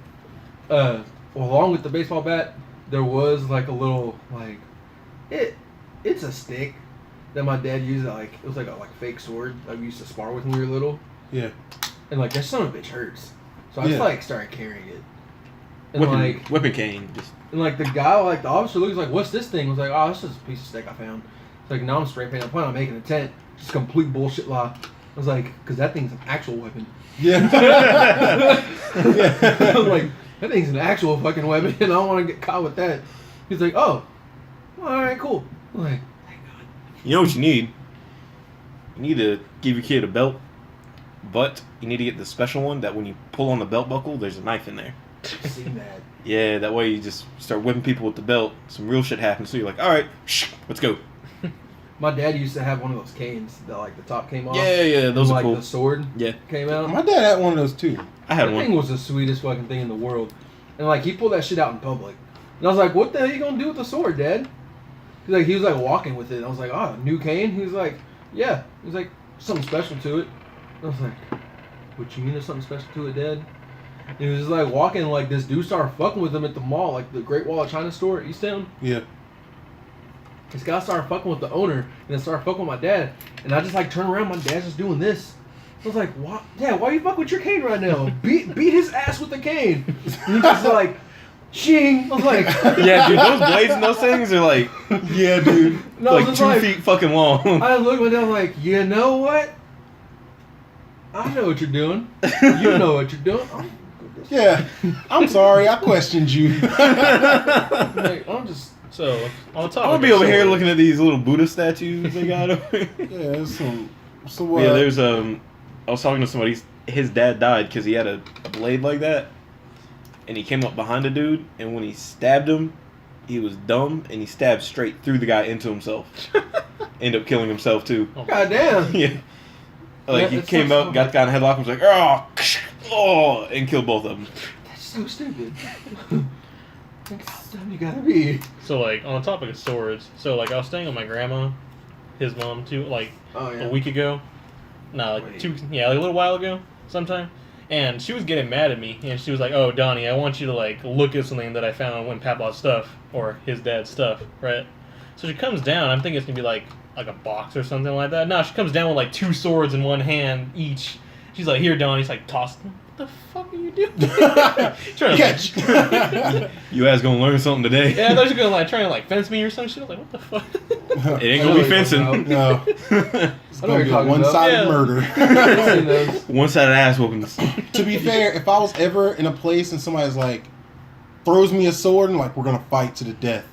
along with the baseball bat, there was like a little like it's a stick that my dad used. Like it was like a fake sword that we used to spar with when we were little. Yeah. And like that son of a bitch hurts, so I just like started carrying it. And Whipping cane. Just. and like the guy, like the officer, looks like, "What's this thing?" I was like, "Oh, it's just a piece of stick I found." It's like, "No, I'm spray painting. I'm planning on making a tent." Just complete bullshit lie. I was like, "Cause that thing's an actual weapon." Yeah. I was like, "That thing's an actual fucking weapon, and I don't want to get caught with that." He's like, "Oh, well, all right, cool." I'm like, thank God. You know what you need? You need to give your kid a belt, but you need to get the special one that when you pull on the belt buckle, there's a knife in there. I've seen that. Yeah, that way you just start whipping people with the belt. Some real shit happens. So you're like, all right, let's go. My dad used to have one of those canes that like the top came off. Yeah, those and, are like cool. the sword Yeah, came out. My dad had one of those too. I had That one. thing was the sweetest fucking thing in the world. And like he pulled that shit out in public. And I was like, what the hell you gonna do with the sword, Dad? He was like walking with it. And I was like, oh, new cane? He was like, yeah. He was like, something special to it. And I was like, what you mean there's something special to it, Dad? And he was just like walking, like this dude started fucking with him at the mall, like the Great Wall of China store, East Town. Yeah. This guy started fucking with the owner, and then started fucking with my dad. And I just like turned around, my dad's just doing this. I was like, "What? Yeah, why you fucking with your cane right now? Beat his ass with the cane." And he just like, shing. I was like, Yeah, dude, those blades and those things are like, Yeah, dude. no, I was like just 2 like, feet fucking long. I looked at my dad like, you know what? I know what you're doing. You know what you're doing. I'm Yeah. I'm sorry. I questioned you. like, I'm just. So on top I'm gonna be over here looking at these little Buddha statues they got over here. Yeah. There's some. So Yeah, there's I was talking to somebody. His dad died because he had a blade like that, and he came up behind a dude, and when he stabbed him, he was dumb, and he stabbed straight through the guy into himself. Ended up killing himself too. God damn. Yeah, like Yeah, he that came sounds up, got the guy in the headlock, and was like, oh, and killed both of them. That's so stupid. Like, how dumb you gotta be. So like on the topic of swords, so like I was staying with my grandma, his mom too, like Oh yeah. a week ago. No, like Wait. 2, like a little while ago, sometime. And she was getting mad at me, and she was like, "Oh, Donnie, I want you to like look at something that I found when Papa's stuff or his dad's stuff, right?" So she comes down. I'm thinking it's gonna be like a box or something like that. No, she comes down with like 2 swords in one hand each. She's like, "Here, Donnie." He's like, toss them. What the fuck are you doing? Trying to, Catch. You guys gonna learn something today? yeah, they're just gonna like trying to like fence me or some shit. I was like, what the fuck? It ain't I gonna know be what you're fencing. talking No. It's I know gonna what be you're a talking one-sided about. murder. I've seen those. One-sided ass whoopings. To be fair, if I was ever in a place and somebody's like throws me a sword and like we're gonna fight to the death,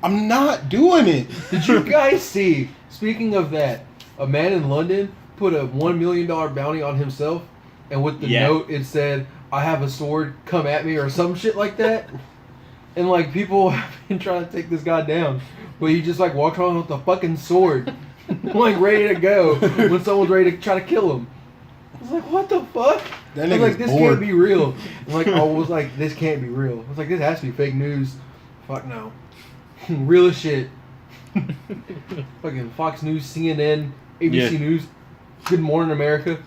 I'm not doing it. Did you guys see? Speaking of that, a man in London put a $1 million bounty on himself, and with the Yeah. note it said, "I have a sword, come at me," or some shit like that. And like people have been trying to take this guy down, but he just like walked around with a fucking sword, like ready to go when someone's ready to try to kill him. I was like, what the fuck? That I was like, nigga's this bored. can't be real. And like I was like, this can't be real. I was like, this has to be fake news. Fuck no. Real as shit. Fucking Fox News, CNN, ABC Yeah. News, Good Morning America.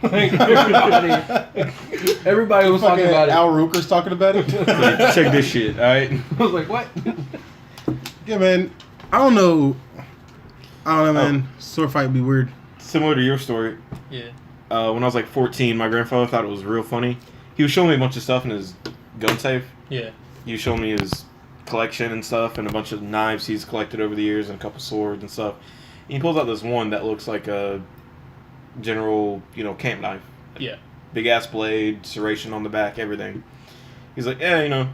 Like everybody was talking Fucking about it. Al Roker's talking about it. Like, check this shit, alright? I was like, what? Yeah, man. I don't know, man. Sword fight would be weird. Similar to your story, Yeah. when I was like 14, my grandfather thought it was real funny. He was showing me a bunch of stuff in his gun safe. Yeah. He was showing me his collection and stuff, and a bunch of knives he's collected over the years, and a couple swords and stuff. And he pulls out this one that looks like a general, camp knife. Yeah. Big ass blade, serration on the back, everything. He's like, yeah,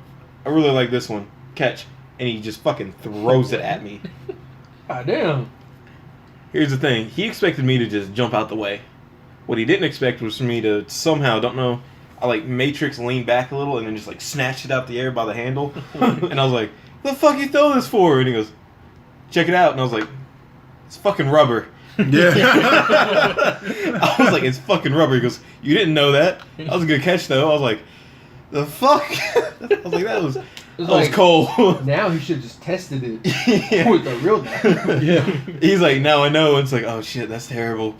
I really like this one. Catch. And he just fucking throws it at me. God damn. here's the thing. He expected me to just jump out the way. What he didn't expect was for me to somehow, don't know, I like Matrix leaned back a little and then just like snatched it out the air by the handle. And I was like, "What the fuck you throw this for?" And he goes, "Check it out." And I was like, "It's fucking rubber." Yeah. I was like, "It's fucking rubber." He goes, "You didn't know that?" That was a good catch though. I was like, "The fuck?" I was like, that was like, cold. Now he should have just tested it Yeah. with the real knife. Yeah. He's like, "Now I know." And it's like, "Oh shit, that's terrible."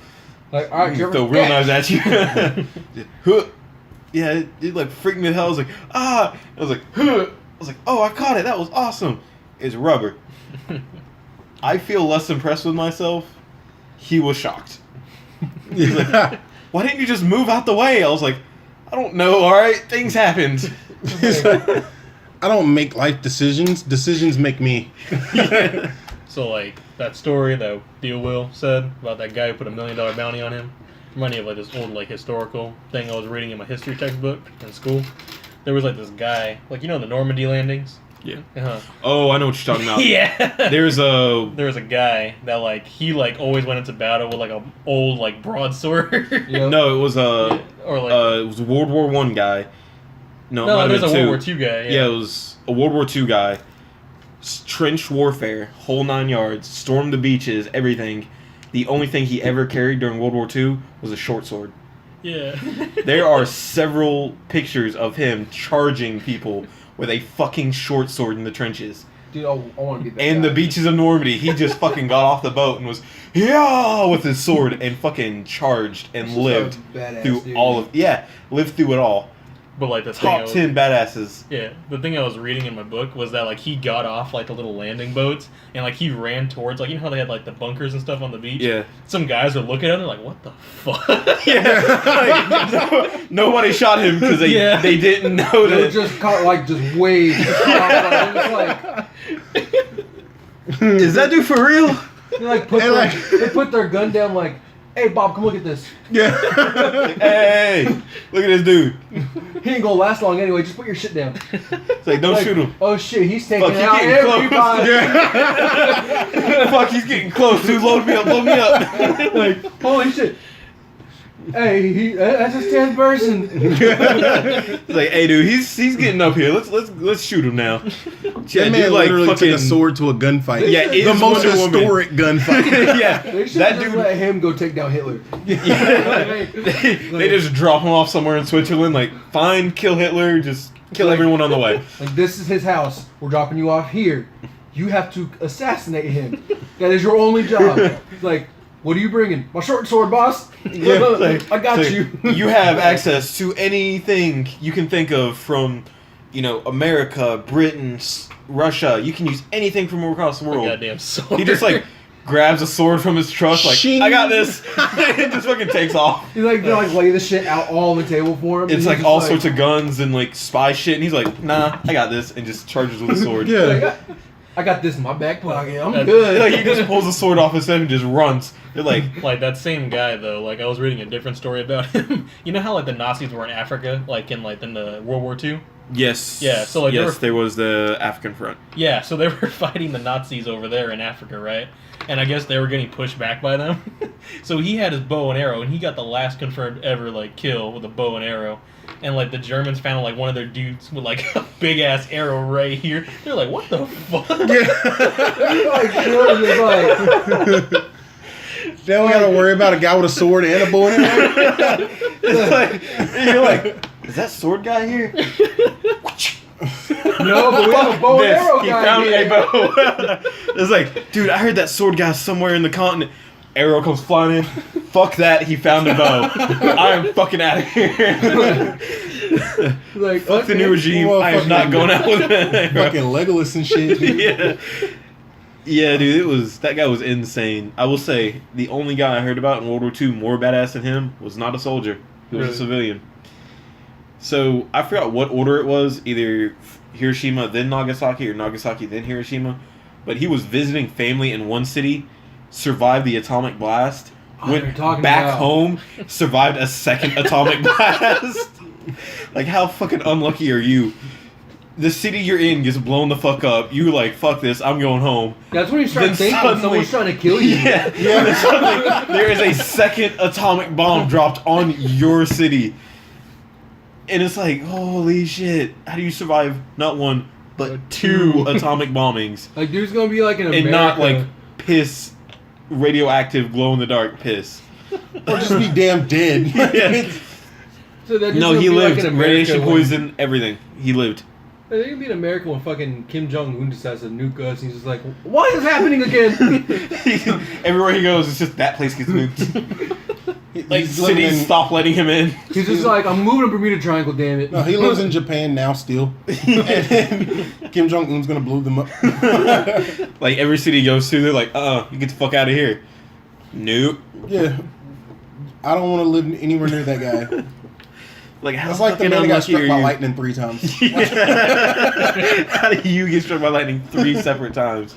Like, all right, Throw real knives at you. Yeah, it like freaked me the hell. I was like, "Ah!" I was like, "Huh." I was like, "Oh, I caught it. That was awesome." It's rubber. I feel less impressed with myself. He was shocked. He's like, "Why didn't you just move out the way?" I was like, "I don't know. All right, things happened." He's like, I don't make life decisions. Decisions make me. So like that story that Deal Will said about that guy who put $1 million bounty on him, reminded me of like this old like historical thing I was reading in my history textbook in school. There was like this guy, like you know the Normandy landings. Yeah. Uh-huh. Oh, I know what you're talking about. Yeah. There was a guy that like he like always went into battle with like a old like broadsword. Yep. no, it was or like it was a World War I guy. No, it no, might there's have a been World two. War II guy. Yeah, it was a World War II guy. Trench warfare, whole 9 yards, stormed the beaches, everything. The only thing he ever carried during World War II was a short sword. Yeah. There are several pictures of him charging people with a fucking short sword in the trenches. Dude, I want to be that And guy. the beaches of Normandy, he just fucking got off the boat and was, yeah, with his sword and fucking charged and He's lived a badass through dude. all of, lived through it all. But like the thing I Top was, 10 badasses. yeah, the thing I was reading in my book was that like he got off like the little landing boats and like he ran towards like you know how they had like the bunkers and stuff on the beach. Yeah. Some guys were looking at him like, what the fuck? Like, nobody shot him because they Yeah. they didn't know They were that. just caught like just waves. Is that dude for real? They like put And, their, like- they put their gun down like, hey Bob, come look at this. Yeah. Hey, look at this dude. He ain't gonna last long anyway. Just put your shit down. It's like, don't Like, shoot him. Oh shit, he's taking Fuck, he out getting close. everybody. Yeah. Fuck, he's getting close, dude. Load me up, load me up. Like, holy shit. Hey, that's his 10th person. It's like, hey, dude, he's getting up here. Let's shoot him now. That man literally took a sword to a gunfight. Yeah, it the is most Wonder Woman. historic gunfight. Yeah, They should that just dude. let him go take down Hitler. Yeah. they just drop him off somewhere in Switzerland. Like, fine, kill Hitler. Just kill everyone on the way. Like, this is his house. We're dropping you off here. You have to assassinate him. That is your only job. It's like, what are you bringing? My short sword, boss. Yeah, like, I got like, you. You have access to anything you can think of from, America, Britain, Russia. You can use anything from across the world. Goddamn sword. He just like grabs a sword from his truck, like, Shing. I got this. It just fucking takes off. He's like, they like lay the shit out all on the table for him. It's like all sorts of guns and like spy shit, and he's like, nah, I got this, and just charges with a sword. Yeah. I got this in my back pocket. I'm That's- good. Like, he just pulls the sword off his head and just runs. They're like, Like that same guy though, like I was reading a different story about him. You know how like the Nazis were in Africa, like in the World War II? yes. Yeah, so, like, they yes, were- there was the African front. Yeah, so they were fighting the Nazis over there in Africa, right? And I guess they were getting pushed back by them. So he had his bow and arrow, and he got the last confirmed ever like kill with a bow and arrow. And like the Germans found like one of their dudes with like a big ass arrow right here. They're like, what the fuck? Like, killing his like, They don't gotta worry about a guy with a sword and a bow and arrow. It's like, you're like, is that sword guy here? no, but we have a bow and This, arrow he guy found here. a bow. It's like, dude, I heard that sword guy somewhere in the continent. Arrow comes flying in. Fuck that, he found a bow. I am fucking out of here. Like, Fuck the okay. new regime. Well, I am not fucking- going out with an arrow. Fucking Legolas and shit. Yeah. Yeah, dude, that guy was insane. I will say, the only guy I heard about in World War II more badass than him was not a soldier. He was Really? a civilian. So, I forgot what order it was, either Hiroshima, then Nagasaki, or Nagasaki, then Hiroshima. But he was visiting family in one city, survived the atomic blast, Oh, you're went talking back about- home, survived a second atomic blast. Like, how fucking unlucky are you? the city you're in gets blown the fuck up. You like, fuck this, I'm going home. That's when you start Then thinking suddenly- someone's trying to kill you. Yeah. Then suddenly, there is a second atomic bomb dropped on your city. And it's like, holy shit. How do you survive not one, but two atomic bombings? Like, dude's gonna be like in America. And not like piss, radioactive, glow in the dark piss. Or just be damn dead. Yeah. So that dude's No, gonna he be lived. Like in America Radiation when- poison, everything. He lived. They're gonna be in America when fucking Kim Jong-un decides to nuke us. And he's just like, why is this happening again? Everywhere he goes, it's just that place gets nuked. Like, He's living cities in- stop letting him in. He's just like, I'm moving to Bermuda Triangle, damn it. No, he lives in Japan now still. And then Kim Jong Un's gonna blow them up. Like, every city he goes to, they're like, you get the fuck out of here. Nope. Yeah, I don't want to live anywhere near that guy. Like, how That's like the fucking man that got unlucky struck are by you? lightning 3 times. How do you get struck by lightning 3 separate times?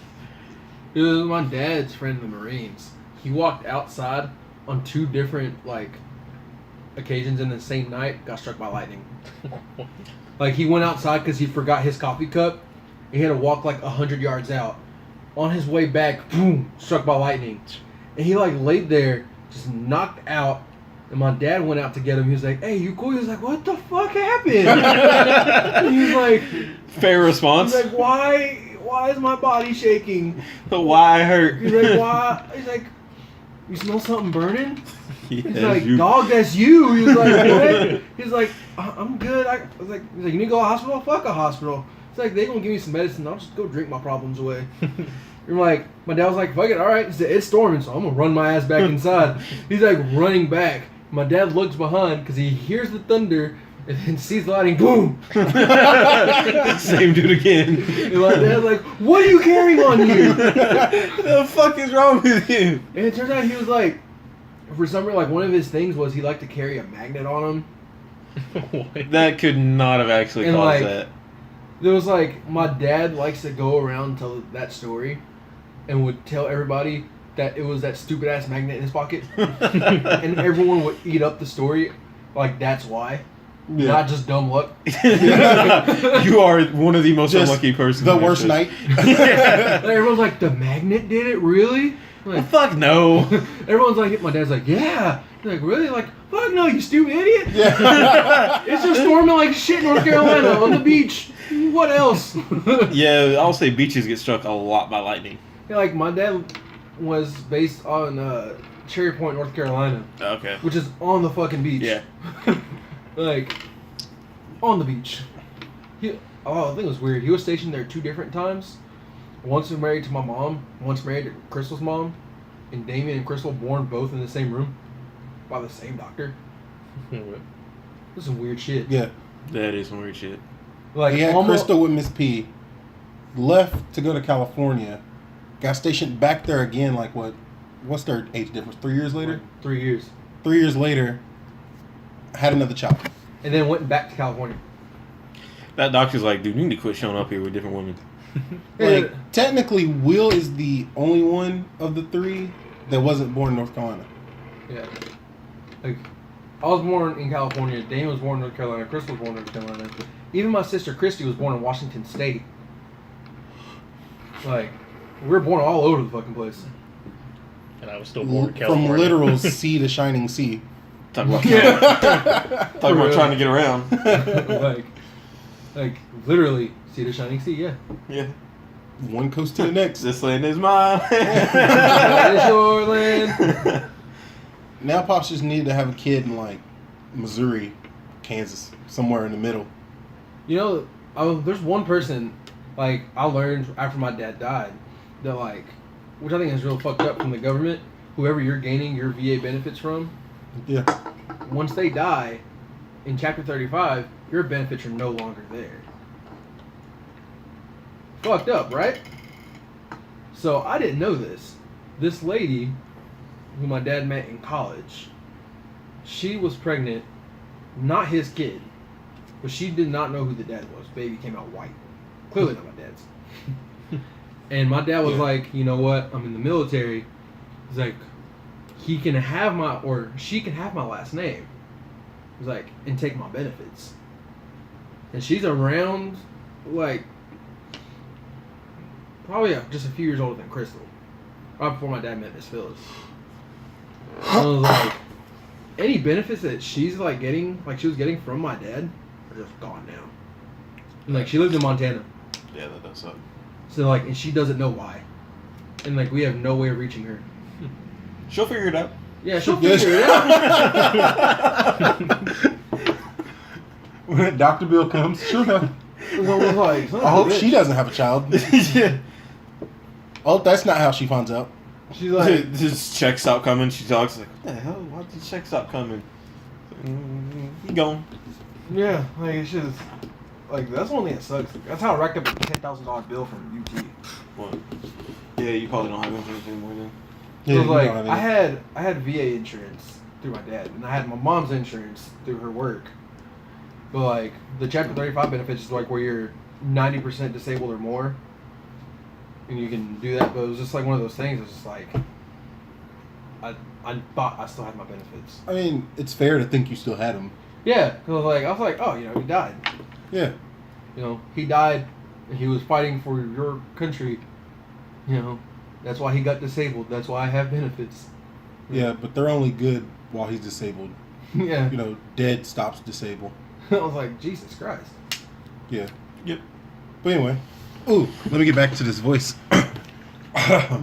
It was my dad's friend in the Marines. He walked outside on 2 different, like, occasions in the same night, got struck by lightning. Like, he went outside because he forgot his coffee cup. He had to walk, like, 100 yards out. On his way back, boom, struck by lightning. And he, like, laid there, just knocked out. And my dad went out to get him. He was like, hey, you cool? He was like, what the fuck happened? And he was like, Fair response. he's like, why is my body shaking? Why I hurt? He's like, why? He's like, you smell something burning? Yes, He's like, you- dog, that's you. He was like, what? He's like, I'm good. I was like, he's like, you need to go to the hospital? Fuck a hospital. He's like, they gonna give me some medicine. I'll just go drink my problems away. You're like, my dad was like, fuck it, all right. He said, it's storming, so I'm gonna run my ass back inside. He's like running back. My dad looks behind because he hears the thunder and then sees the lightning. Boom! Same dude again. And my dad's like, what are you carrying on you? The fuck is wrong with you? And it turns out he was like, for some reason, like one of his things was he liked to carry a magnet on him. That could not have actually And, caused like, that. There was like, my dad likes to go around and tell that story and would tell everybody that it was that stupid ass magnet in his pocket. And everyone would eat up the story. Like, that's why. Yeah. Not just dumb luck. You are one of the most Just unlucky persons. The in worst history. night. Like, everyone's like, the magnet did it? Really? Well, Like, fuck no. everyone's like, my dad's like, yeah. They're like, really? Like, fuck no, you stupid idiot. Yeah. It's just storming like shit in North Carolina on the beach. What else? Yeah, I'll say beaches get struck a lot by lightning. Yeah, like, my dad was based on Cherry Point, North Carolina, Okay. which is on the fucking beach. Yeah. Like, on the beach. I think it was weird. He was stationed there 2 different times. Once was married to my mom, once married to Crystal's mom, and Damien and Crystal born both in the same room by the same doctor. This is some weird shit. Yeah. That is some weird shit. Like, He had almost, Crystal with Miss P. Left to go to California. Got stationed back there again. Like what? What's their age difference? 3 years later. 3 years, 3 years later, had another child. and then went back to California. That doctor's like, dude, you need to quit showing up here with different women. Like technically, Will is the only one of the 3 that wasn't born in North Carolina. Yeah. Like, I was born in California. Dane was born in North Carolina. Crystal was born in North Carolina. Even my sister Christy was born in Washington State. Like, we were born all over the fucking place. And I was still born in From California. literal sea to shining sea. Talk about, For talk about real. trying to get around. like literally, see the shining sea. Yeah. Yeah. One coast to the next. This land is mine. That is your land. Now Pops just needed to have a kid in like Missouri, Kansas, somewhere in the middle. You know, there's one person, like, I learned after my dad died, that, like, which I think is real fucked up from the government, whoever you're gaining your VA benefits from, Yeah. once they die, in Chapter 35, your benefits are no longer there. Fucked up, right? So, I didn't know this. This lady, who my dad met in college, she was pregnant, not his kid, but she did not know who the dad was. Baby came out white. Clearly not my dad's. And my dad was Yeah. like, you know what? I'm in the military. He's like, he can have my, or she can have my last name. He's like, and take my benefits. And she's around like, probably just a few years older than Crystal. Right before my dad met Miss Phyllis. I was like, any benefits that she's like getting, like she was getting from my dad, are just gone now. And like she lives in Montana, Yeah, that does suck. so like, and she doesn't know why, and like we have no way of reaching her. She'll figure it out. Yeah, she'll figure it out. When Dr. Bill comes, she'll know. It was almost like, son I of a hope bitch. she doesn't have a child. Yeah. Oh, that's not how she finds out. She's like, His check stop coming. She talks like, what the hell? Why did the check stop coming? He gone. yeah, like it's just like that's one thing that sucks. That's how I racked up a $10,000 bill from UT. What? Yeah, you probably don't have insurance anymore then. It was you like know what I mean. I had VA insurance through my dad, and I had my mom's insurance through her work. But like the Chapter 35 benefits is like where you're 90% disabled or more, and you can do that. But it was just like one of those things. It's just like I thought I still had my benefits. I mean, it's fair to think you still had them. Yeah, because I was like, oh, you know, he died. Yeah. You know, he died. And he was fighting for your country. You know, that's why he got disabled. That's why I have benefits. Yeah, but they're only good while he's disabled. Yeah. You know, dead stops disabled. I was like, Jesus Christ. Yeah. Yep. But anyway. Ooh, let me get back to this voice.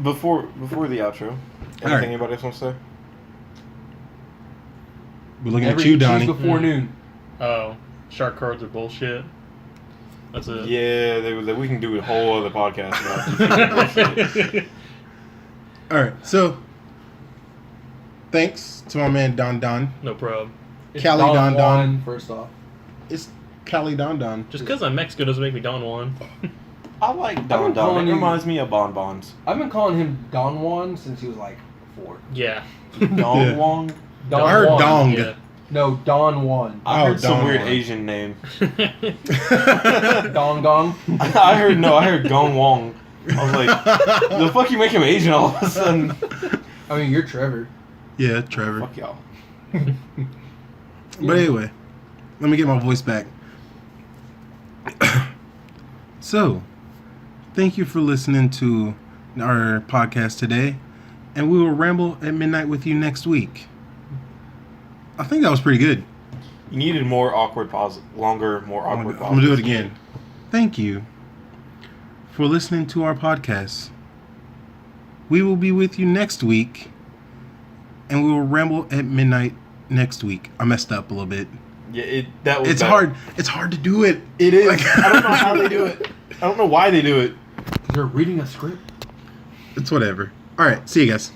Before the outro, anything Alright. anybody else wants to say? We're looking Every at you, cheese Donnie. before noon. Oh, shark cards are bullshit. That's it. Yeah, we can do a whole other podcast about this. All right, so thanks to my man Don Don. No problem. It's Cali Don Don. Juan, first off. It's Cali Don Don. Just because I'm Mexican doesn't make me Don Juan. I like been Don Don. calling It you- reminds me of bonbons. I've been calling him Don Juan since he was like 4. Yeah. Don Yeah. Wong. Don I heard Juan. dong. Yeah. No, Don Juan. I Oh, heard some Don weird Wong. Asian name. Dong Gong. I heard Gong Wong. I was like, the fuck you make him Asian all of a sudden? I mean, you're Trevor. Yeah, Trevor. Fuck y'all. But anyway, let me get my voice back. So, thank you for listening to our podcast today, and we will ramble at midnight with you next week. I think that was pretty good. You needed more awkward pause, longer, more I'm awkward gonna pause. do it again. Thank you for listening to our podcast. We will be with you next week, and we will ramble at midnight next week. I messed up a little bit. Yeah, that was It's better. hard. It's hard to do it. It is. Like- I don't know how they do it. I don't know why they do it. They're reading a script. It's whatever. All right. See you guys.